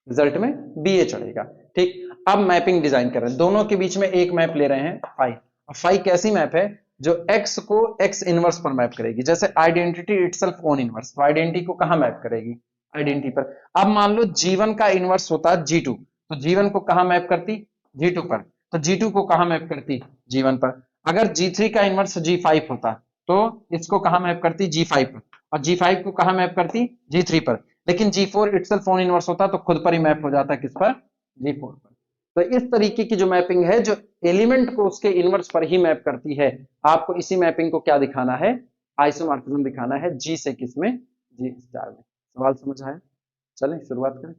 रिजल्ट में बी ए चढ़ेगा, ठीक। अब मैपिंग डिजाइन कर रहे हैं, दोनों के बीच में एक मैप ले रहे हैं फाई। फाई कैसी मैप है? जो x को x इनवर्स पर मैप करेगी। जैसे आइडेंटिटी इटसेल्फ ओन इनवर्स, तो आइडेंटिटी को कहां मैप करेगी? आइडेंटिटी पर। अब मान लो G1 का इनवर्स होता G2, तो G1 को कहां मैप करती? G2 पर। तो G2 को कहां मैप करती? G1 पर। अगर G3 का इनवर्स G5 होता तो इसको कहां मैप करती? G5 पर। और G5 को कहां मैप करती? G3 पर। लेकिन G4 इटसेल्फ ओन इनवर्स होता तो खुद पर ही मैप हो जाता, किस पर? G4 पर। तो इस तरीके की जो मैपिंग है, जो एलिमेंट को उसके इनवर्स पर ही मैप करती है, आपको इसी मैपिंग को क्या दिखाना है? आइसोमॉर्फिज्म दिखाना है। जी से किस में? जी स्टार में। सवाल समझ आया? चलें शुरुआत करें।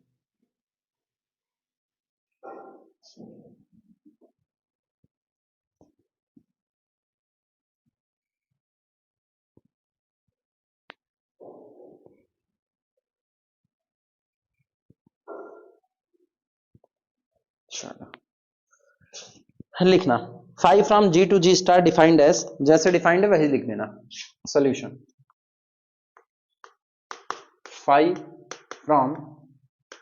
चलो लिखना 5 from G to G star defined as, जैसे डिफाइंड है वही लिख देना। Solution 5 from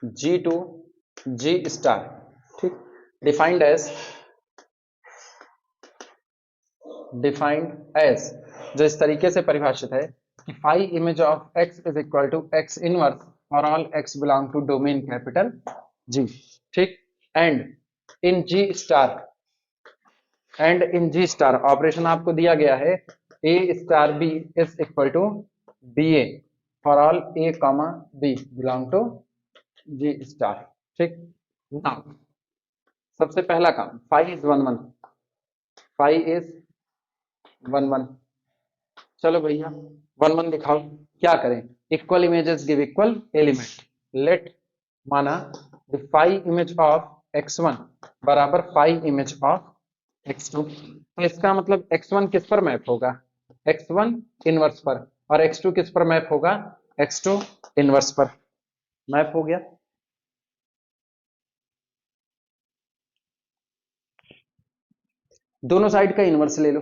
G to G star, ठीक, डिफाइंड एज जो इस तरीके से परिभाषित है कि phi image of x is equal to x inverse for all x belong to domain capital G, ठीक। And in G star operation आपको दिया गया है a star b is equal to ba for all a comma b belong to G star, ठीक। Now सबसे पहला काम, five is 1 1, चलो भैया 1 1 दिखाओ। क्या करें? Equal images give equal element. Let माना the five image of x1 बराबर फाइव इमेज ऑफ x2। तो इसका मतलब x1 किस पर मैप होगा? x1 इनवर्स पर। और x2 किस पर मैप होगा? x2 इनवर्स पर। मैप हो गया। दोनों साइड का इनवर्स ले लो।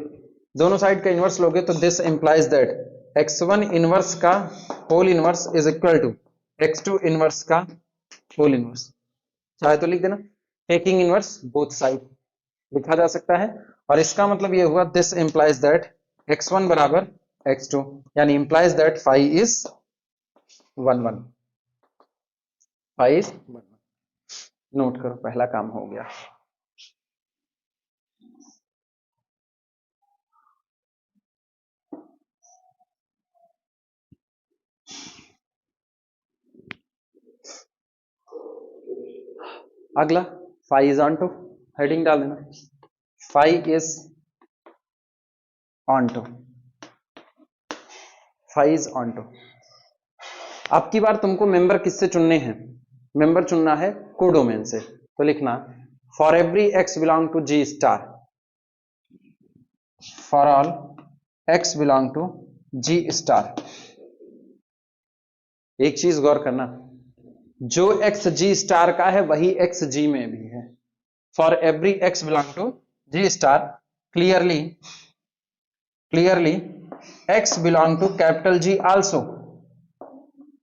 दोनों साइड का इनवर्स लोगे तो this implies that x1 inverse का whole inverse is equal to x2 inverse का होल इनवर्स। चाहे तो लिख देना टेकिंग इनवर्स बोथ साइड, लिखा जा सकता है। और इसका मतलब ये हुआ दिस इंप्लाइज दैट x1 बराबर x2, यानी implies that phi is 1 1। Phi is 1 1। Note करो, पहला काम हो गया। अगला phi is onto, heading डाल देना phi is onto, phi is onto. अब की बार तुमको मेंबर किससे चुनने हैं? मेंबर चुनना है कोडोमेन से। तो लिखना for every X belong to G star, for all X belong to G star. एक चीज गौर करना, जो एक्स जी स्टार का है वही एक्स जी में भी है। For every X belong to G star, clearly X belong to capital G also,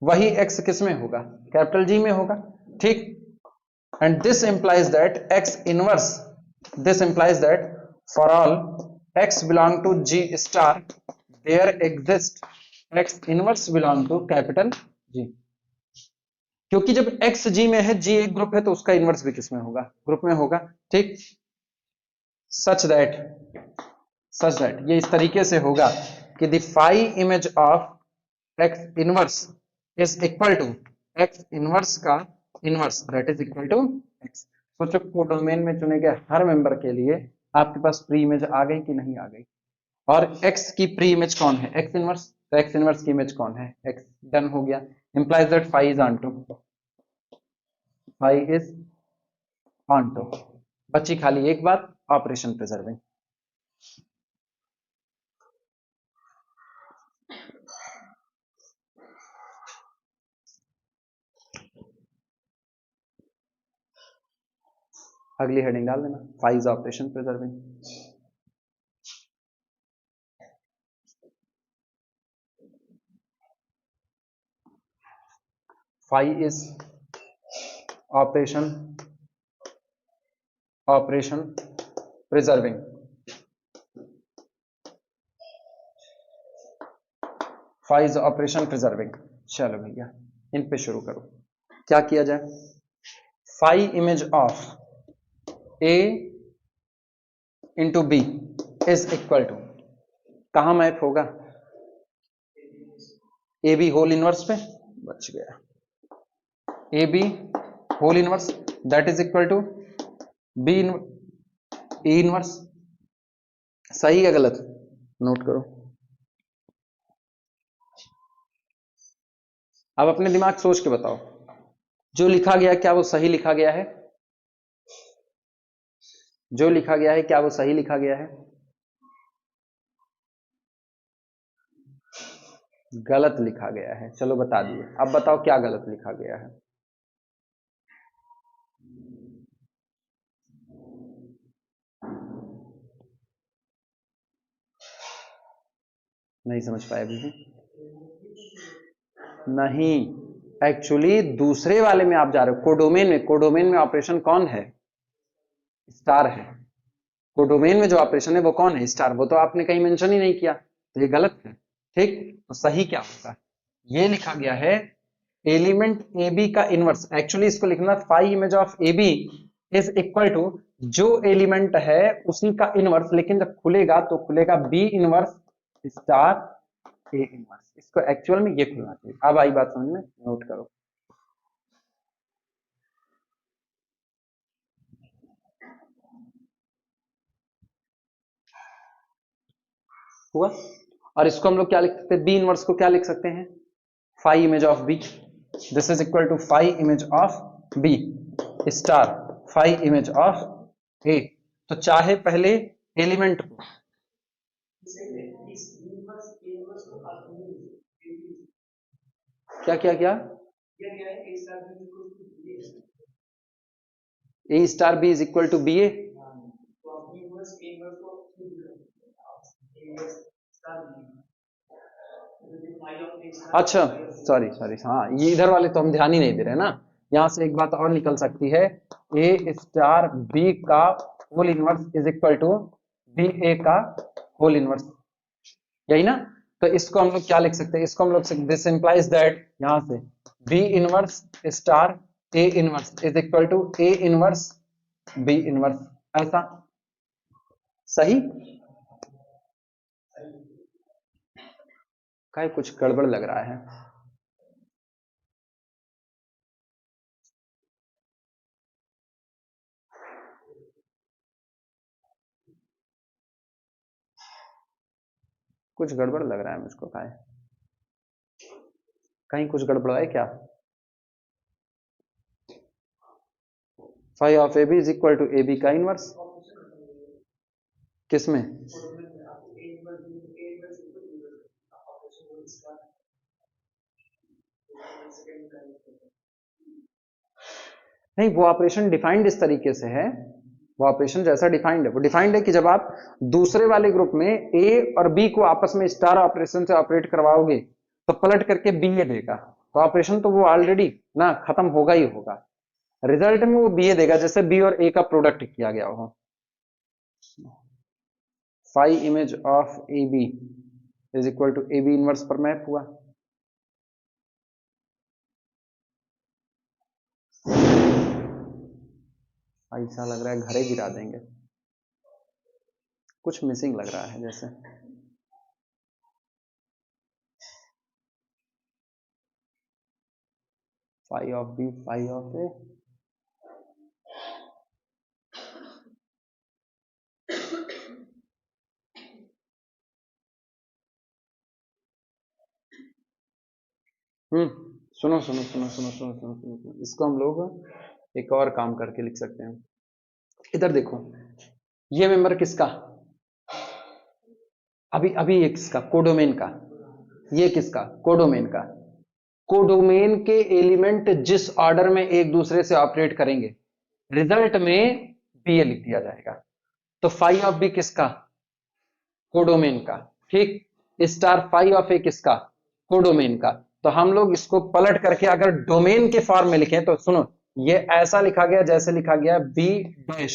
वही एक्स किस में होगा? कैपिटल जी में होगा, ठीक। And this implies that X inverse, this implies that for all X belong to G star there exist X inverse belong to capital G. क्योंकि जब x जी में है, जी एक ग्रुप है, तो उसका इनवर्स भी किस में होगा? ग्रुप में होगा, ठीक। सच दैट ये इस तरीके से होगा कि the five image of x inverse is equal to x inverse का inverse that is equal to x. सोचो कोडोमेन में चुने गए हर मेंबर के लिए आपके पास प्री इमेज आ गई कि नहीं आ गई? और एक्स की प्री इमेज कौन है? X inverse. तो एक्स इनवर्स की इमेज कौन है? एक्स। डन हो गया। Implies that phi is onto, phi is onto. बची खाली एक बात, ऑपरेशन प्रिजर्विंग। अगली हेडिंग डाल देना phi is operation preserving. Phi is operation preserving. Phi is operation preserving. चलो भैया इन पे शुरू करो, क्या किया जाए? Phi image of A into B is equal to, कहां मैप होगा? ए बी होल इनवर्स पे, बच गया, A B whole inverse that is equal to B A inverse. सही या गलत? नोट करो। अब अपने दिमाग सोच के बताओ, जो लिखा गया क्या वो सही लिखा गया है? जो लिखा गया है क्या वो सही लिखा गया है? गलत लिखा गया है। चलो बता दिए, अब बताओ क्या गलत लिखा गया है? नहीं समझ पाए अभी भी? नहीं, एक्चुअली दूसरे वाले में आप जा रहे हो, कोडोमेन में। कोडोमेन में ऑपरेशन कौन है? स्टार है। कोडोमेन में जो ऑपरेशन है वो कौन है? स्टार। वो तो आपने कहीं मेंशन ही नहीं किया, तो ये गलत है। ठीक, तो सही क्या होगा? ये लिखा गया है एलिमेंट ए बी का इनवर्स। एक्चुअली इसको लिखना phi image of A B is equal to जो एलिमेंट है उसी का इनवर्स, लेकिन जब खुलेगा तो खुलेगा B inverse star A inverse. इसको एक्चुअल में ये खुलना चाहिए। अब आई बात समझ में, नोट करो। हुआ? और इसको हम लोग क्या लिख सकते हैं? बी इनवर्स को क्या लिख सकते हैं? Phi image of b. This is equal to phi image of b star phi image of ए। तो चाहे पहले एलिमेंट को, क्या क्या क्या, a star b is equal to B a. अच्छा, सॉरी सॉरी, हाँ ये इधर वाले तो हम ध्यान ही नहीं दे रहे ना। यहां से एक बात और निकल सकती है, ए स्टार बी का whole inverse is equal to B a का होल इनवर्स, यही ना? तो इसको हम लोग क्या लिख सकते हैं? इसको हम लोग, दिस इंप्लाइज दैट, यहां से B inverse star A inverse is equal to A inverse B inverse, ऐसा। सही? क्या कुछ गड़बड़ लग रहा है? कुछ गड़बड़ लग रहा है मुझको, क्या है? कहीं कुछ गड़बड़ है क्या? Phi of A B is equal to A B का इनवर्स, किसमें? नहीं, वो ऑपरेशन डिफाइंड इस तरीके से है, वो ऑपरेशन जैसा डिफाइंड है वो डिफाइंड है कि जब आप दूसरे वाले ग्रुप में ए और बी को आपस में स्टार ऑपरेशन से ऑपरेट करवाओगे तो पलट करके बी ए देगा, तो ऑपरेशन तो वो ऑलरेडी ना खत्म होगा ही होगा। रिजल्ट में वो बी ए देगा, जैसे बी और ए का प्रोडक्ट किया गया हो। Phi image of A B is equal to A B inverse पर मैप हुआ। ऐसा लग रहा है घरे गिरा देंगे, कुछ मिसिंग लग रहा है जैसे। Phi of b phi of a, सुनो सुनो सुनो सुनो सुनो सुनो सुनो, इसको हम लोग एक और काम करके लिख सकते हैं। इधर देखो, ये मेंबर किसका? अभी अभी ये किसका? कोडोमेन का। ये किसका? कोडोमेन का। कोडोमेन के एलिमेंट जिस ऑर्डर में एक दूसरे से ऑपरेट करेंगे, रिजल्ट में बी ए लिख दिया जाएगा। तो फाई ऑफ बी किसका? कोडोमेन का। ठीक, स्टार फाई ऑफ ए किसका? कोडोमेन का। तो हम लोग इसको पलट करके अगर डोमेन के फॉर्म में लिखें तो सुनो, ये ऐसा लिखा गया जैसे लिखा गया बी डैश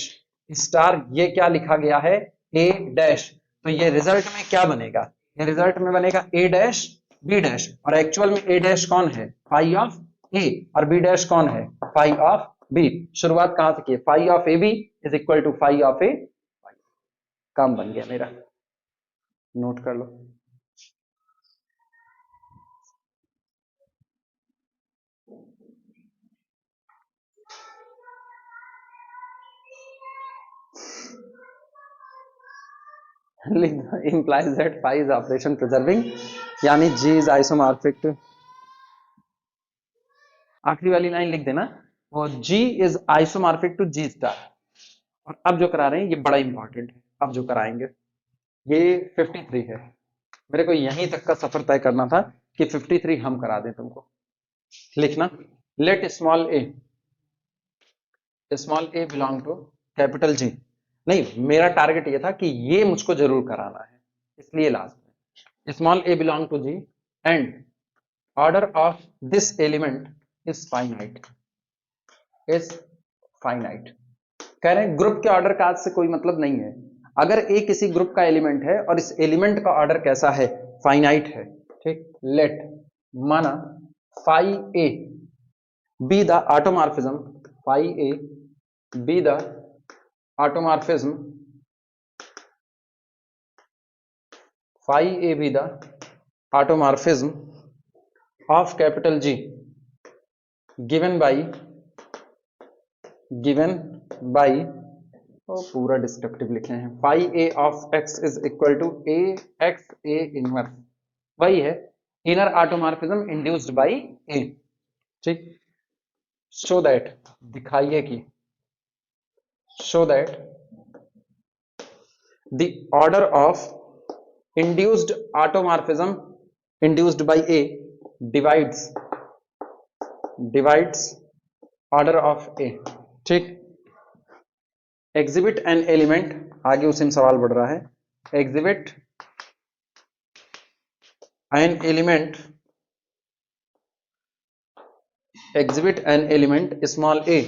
स्टार, ये क्या लिखा गया है? ए डैश। तो ये रिजल्ट में क्या बनेगा? ये रिजल्ट में बनेगा ए डैश बी डैश, और एक्चुअल में ए डैश कौन है, फाई ऑफ ए, और बी डैश कौन है, फाई ऑफ बी। शुरुआत कहां से की, phi of A B is equal to phi of a. काम बन गया मेरा, नोट कर लो। implies that phi is operation preserving, यानी G is isomorphic to, आखिरी वाली लाइन लिख देना, वो G is isomorphic to G star. और अब जो करा रहे हैं ये बड़ा इंपॉर्टेंट है, अब जो कराएंगे ये 53 है। मेरे को यहीं तक का सफर तय करना था कि 53 हम करा दें तुमको। लिखना, let small a belong to capital G. नहीं, मेरा टारगेट ये था कि ये मुझको जरूर कराना है, इसलिए लास्ट में small a belong to G and order of this element is finite, is finite. कह रहे हैं ग्रुप के ऑर्डर का आज से कोई मतलब नहीं है। अगर ए किसी ग्रुप का एलिमेंट है और इस एलिमेंट का ऑर्डर कैसा है, फाइनाइट है, ठीक। लेट माना phi a b the automorphism, phi a b the automorphism, phi a b the automorphism of capital G given by, तो पूरा डिस्क्रिप्टिव लिखे हैं, phi a of x is equal to a x a inverse, वही है inner automorphism induced by a, ठीक। Show that, दिखाइए कि show that the order of induced automorphism induced by a divides order of a, ठीक। Exhibit an element, आगे उसी में सवाल बढ़ रहा है, exhibit an element small a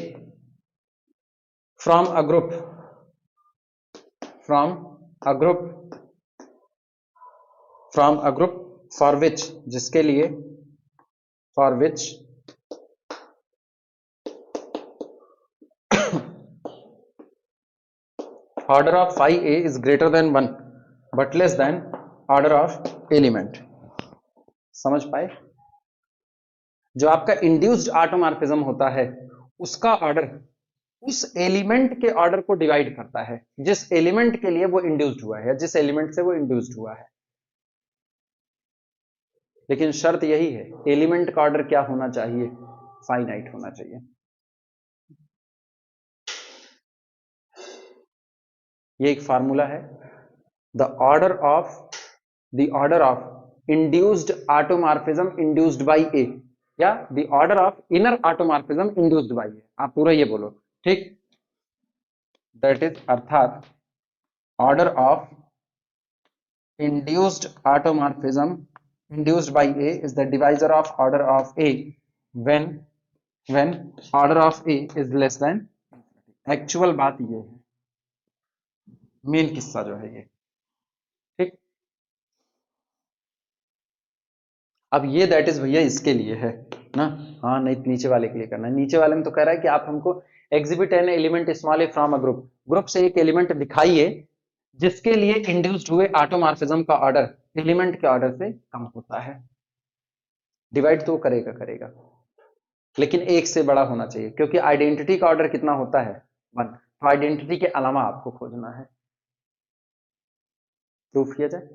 from a group for which, जिसके लिए, for which order of phi a is greater than 1 but less than order of element. समझ पाए? जो आपका इंड्यूस्ड ऑटोमॉर्फिज्म होता है उसका ऑर्डर उस एलिमेंट के ऑर्डर को डिवाइड करता है जिस एलिमेंट के लिए वो इंड्यूस्ड हुआ है, जिस एलिमेंट से वो इंड्यूस्ड हुआ है। लेकिन शर्त यही है, एलिमेंट का ऑर्डर क्या होना चाहिए, फाइनाइट होना चाहिए। ये एक फार्मूला है, the order of induced automorphism induced by a, या the order of inner automorphism induced by a, आप पूरा ये बोलो, ठीक। दैट इज अर्थात order of induced automorphism induced by a is the divisor of order of a when order of A is less than. Actual बात ये है, main किस्सा जो है ये, ठीक। अब ये दैट इज भैया इसके लिए है ना, हाँ, नहीं नीचे वाले के लिए करना है। नीचे वाले में तो कह रहा है कि आप हमको exhibit an element small a from a group से एक एलिमेंट दिखाइए जिसके लिए इंड्यूस्ड हुए ऑटोमॉर्फिज्म का ऑर्डर एलिमेंट के ऑर्डर से कम होता है। डिवाइड तो करेगा, लेकिन एक से बड़ा होना चाहिए, क्योंकि आइडेंटिटी का ऑर्डर कितना होता है, 1। तो आइडेंटिटी के अलावा आपको खोजना है। प्रूफ किया जाए,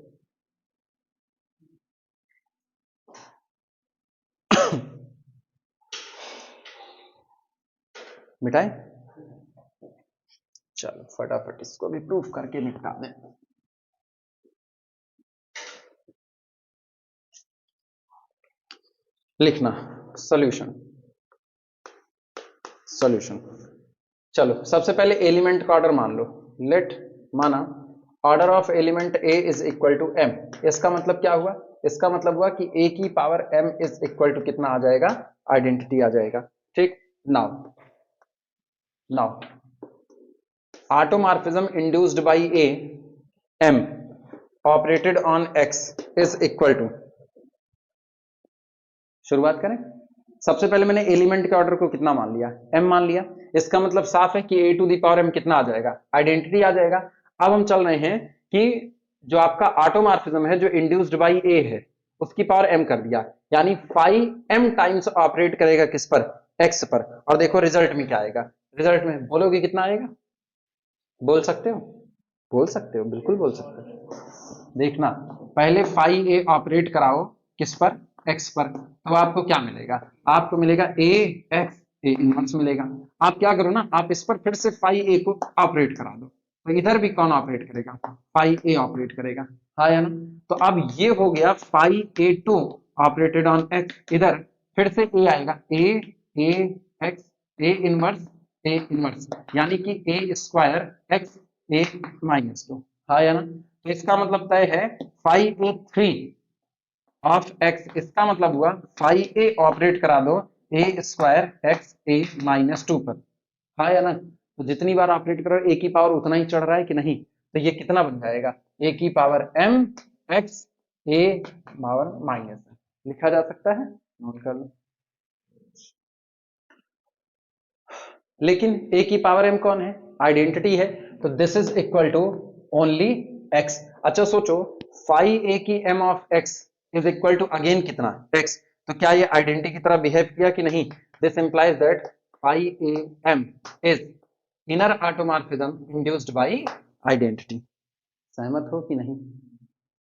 मिटाए, चलो फटाफट इसको भी प्रूफ करके निपटा दें। लिखना सॉल्यूशन, चलो सबसे पहले एलिमेंट का ऑर्डर मान लो। लेट माना order of element A is equal to m. इसका मतलब क्या हुआ, इसका मतलब हुआ कि ए की power m is equal to कितना आ जाएगा, आइडेंटिटी आ जाएगा, ठीक। Now automorphism induced by a m operated on x is equal to शुरुआत करें। सबसे पहले मैंने एलिमेंट के ऑर्डर को कितना मान लिया, m मान लिया। इसका मतलब साफ है कि a to the power m कितना आ जाएगा, आइडेंटिटी आ जाएगा। अब हम चल रहे हैं कि जो आपका ऑटोमॉर्फिज्म है जो इंड्यूस्ड बाई a है उसकी पावर m कर दिया, यानी फाई m टाइम्स ऑपरेट करेगा किस पर, x पर। और देखो रिजल्ट में क्या आएगा, रिजल्ट में बोलोगे कितना आएगा, बोल सकते हो, बोल सकते हो, बिल्कुल बोल सकते हो। देखना पहले फाई ए ऑपरेट कराओ किस पर, एक्स पर, तो आपको क्या मिलेगा, आपको मिलेगा ए एक्स, ए इनवर्स मिलेगा। आप क्या करो ना, आप इस पर फिर से फाई ए को ऑपरेट करा दो, तो इधर भी कौन ऑपरेट करेगा, फाई ए ऑपरेट करेगा, हाँ या ना। तो अब ये हो गया phi a to operated on x, इधर फिर से ए आएगा, a x, a inverse, a inverse, यानी कि a square x a minus two, हाँ या ना। तो इसका मतलब तय है five a three of x, इसका मतलब हुआ फाइव ए ऑपरेट करा दो a square x a minus two पर, हाँ या ना। तो जितनी बार ऑपरेट करो ए की पावर उतना ही चढ़ रहा है कि नहीं, तो ये कितना बन जाएगा, ए की पावर एम एक्स ए पावर माइनस, लिखा जा सकता है, नोट कर लो। लेकिन a की पावर m कौन है, आइडेंटिटी है, तो this is equal to only x। अच्छा सोचो, फाइव a की m of x is equal to again कितना, x, तो क्या ये आइडेंटिटी की तरह बिहेव किया कि नहीं, this implies that five a m is inner automorphism induced bye identity. सहमत हो कि नहीं,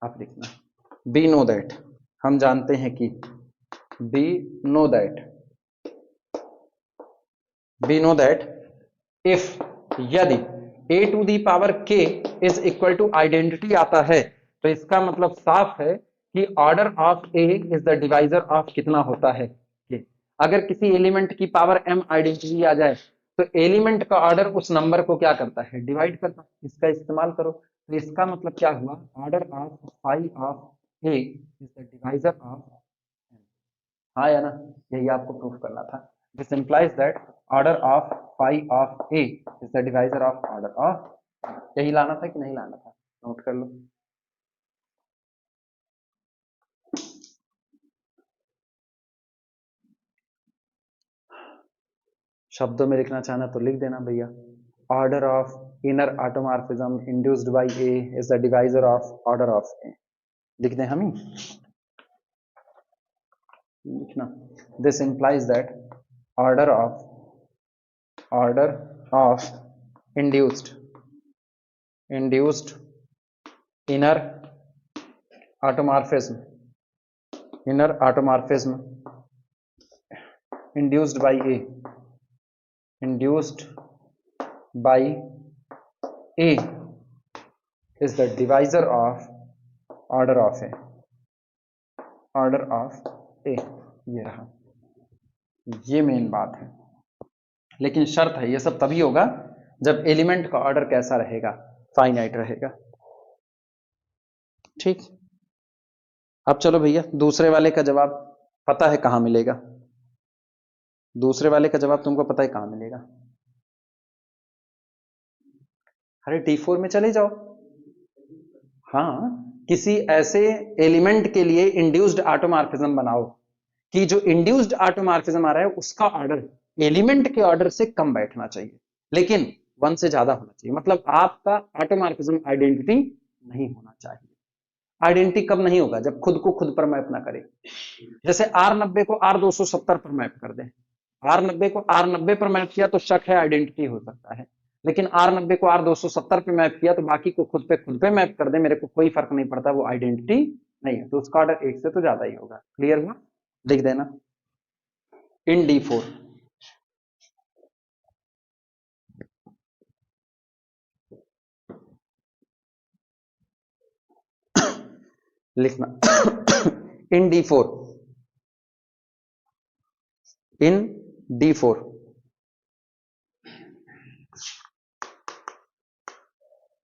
आप लिखना बी नो दैट, हम जानते हैं कि we know that, we know that if यदि a to the power k is equal to identity आता है, तो इसका मतलब साफ है कि order of a is the divisor of कितना होता है k। अगर किसी एलिमेंट की पावर m आइडेंटिटी आ जाए तो एलिमेंट का ऑर्डर उस नंबर को क्या करता है, डिवाइड करता है, इसका इस्तेमाल करो। तो इसका मतलब क्या हुआ, order of five of a is the divisor of, हाँ या ना, यही आपको प्रूफ करना था। This implies that order of five of A is the divisor of order of, यही लाना था कि नहीं लाना था, नोट कर लो। शब्दों में लिखना चाहना तो लिख देना भैया, order of inner automorphism induced by a is the divisor of order of ए, लिख दें हम ही, लिखना this implies that order of induced inner automorphism induced by a is the divisor of order of a, ये रहा, ये main बात है। लेकिन शर्त है ये सब तभी होगा जब एलिमेंट का ऑर्डर कैसा रहेगा, फाइनाइट रहेगा, ठीक। अब चलो भैया दूसरे वाले का जवाब पता है कहां मिलेगा, दूसरे वाले का जवाब तुमको पता है कहां मिलेगा, अरे D4 में चले जाओ। हाँ, किसी ऐसे एलिमेंट के लिए इंड्यूस्ड ऑटोमॉर्फिज्म बनाओ कि जो इंड्यूस्ड ऑटोमॉर्फिज्म आ रहा है उसका ऑर्डर एलिमेंट के ऑर्डर से कम बैठना चाहिए, लेकिन वन से ज्यादा होना चाहिए। मतलब आपका ऑटोमॉर्फिज्म आइडेंटिटी नहीं होना चाहिए। आइडेंटिटी कब नहीं होगा, जब खुद को खुद पर मैप ना करे। जैसे R90 को R270 पर मैप कर दे, R90 को R90 पर मैप किया तो शक है आइडेंटिटी हो सकता है, लेकिन R90 को R270 पे मैप किया तो बाकी को खुद पे मैप कर दे, मेरे को कोई फर्क नहीं पड़ता, वो आइडेंटिटी नहीं है, तो उसका ऑर्डर एक से तो ज्यादा ही होगा। क्लियर हुआ, लिख देना इन D4। लिखना इन D4, इन D4,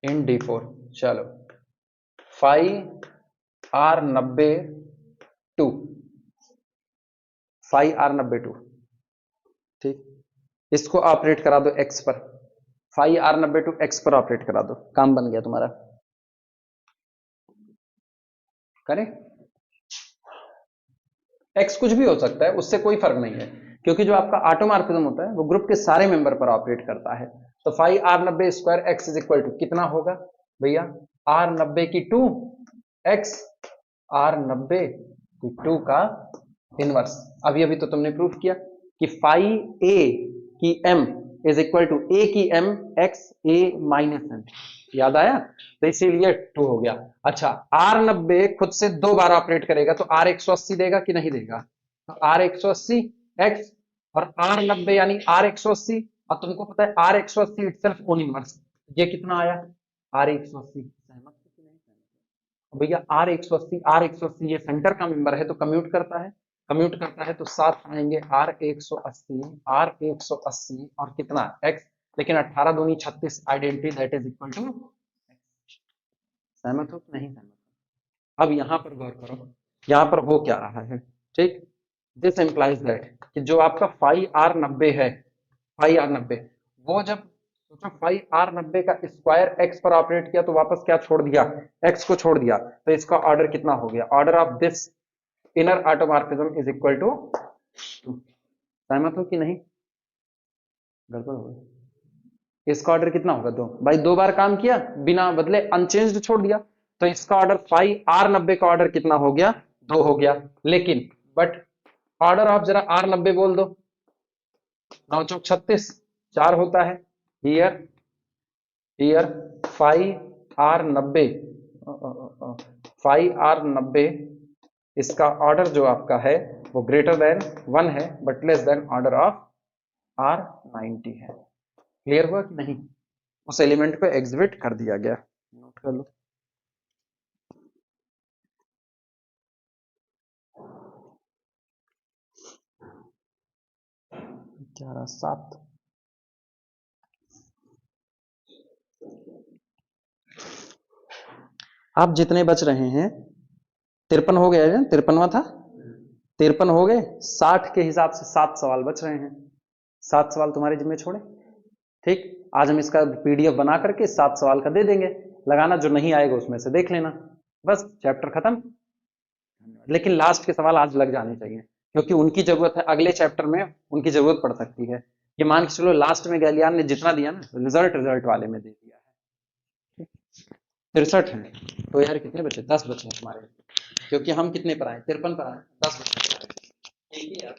इन D4। चलो फाइव R92, फाइव R92, ठीक, इसको ऑपरेट करा दो x पर, फाइव R92 x पर ऑपरेट करा दो, काम बन गया तुम्हारा, करें। एक्स कुछ भी हो सकता है, उससे कोई फर्क नहीं है, क्योंकि जो आपका ऑटोमॉर्फिज्म होता है वो ग्रुप के सारे मेंबर पर ऑपरेट करता है। तो phi of R 90 square x is equal to कितना होगा भैया, आर 90 की 2 एक्स, आर 90 की 2 का इनवर्स। अभी अभी तो तुमने प्रूफ किया कि फाइव ए की एम इज इक्वल टू ए की M x a minus M, याद आया? तो इसीलिए 2 हो गया। अच्छा, आर 90 खुद से 2 बार ऑपरेट करेगा तो आर 180 देगा कि नहीं देगा? तो आर 180 एक्स और आर 90 यानी आर 180, और तुमको पता है आर 180 इटसेल्फ ओन इनवर्स, ये कितना आया आर 180। सहमत हो कि नहीं सहमत? भैया आर 180 ये सेंटर का मेंबर है तो कम्यूट करता है, कम्यूट करता है तो साथ आएंगे आर 180 और कितना एक्स, लेकिन 18 दूनी 36 identity that is equal to. सहमत हो कि नहीं सहमत? अब यहां पर गौर करो, यहां पर हो क्या रहा है, ठीक? दिस इंप्लाइज दैट कि जो आपका फाइव आर 90 है, फाइव आर 90 वो जब सोचो फाइव आर 90 का स्क्वायर एक्स पर ऑपरेट किया तो वापस क्या छोड़ दिया, एक्स को छोड़ दिया, तो इसका ऑर्डर कितना हो गया, order of this inner automorphism is equal to 2। सहमत हो कि नहीं? गड़बड़ हो गई। इसका ऑर्डर कितना होगा 2, भाई 2 बार काम किया बिना बदले अनचेंज्ड छोड़ दिया, तो इसका ऑर्डर फाइव आर 90 का ऑर्डर कितना हो गया, 2 हो गया। लेकिन बट ऑर्डर ऑफ जरा आर 90 बोल दो, 9 चौक 36 4 होता है, here here phi of R 90 phi of R 90 इसका ऑर्डर जो आपका है वो ग्रेटर देन 1 है but less than order of R 90 है। क्लियर हुआ कि नहीं? उस एलिमेंट को एग्जिबिट कर दिया गया, नोट कर लो। ग्यारह सात आप जितने बच रहे हैं 53 हो गया है, 53वां था, 53 हो गए, 60 के हिसाब से 7 सवाल बच रहे हैं, 7 सवाल तुम्हारे जिम्मे छोड़े। ठीक, आज हम इसका पीडीएफ बना करके 7 सवाल का दे देंगे, लगाना, जो नहीं आएगा उसमें से देख लेना, बस चैप्टर खत्म। लेकिन लास्ट के सवाल आज लग जाने चाहिए, क्योंकि उनकी जरूरत है, अगले चैप्टर में उनकी जरूरत पड़ सकती है। ये मान के चलो लास्ट में गैलियान ने जितना दिया ना, रिजल्ट वाले में दे दिया है। 63 है, तो यार कितने बचे, 10 बचे हैं हमारे, क्योंकि हम कितने पर आए, 53 पर आए, 10 बचे। ठीक है यार,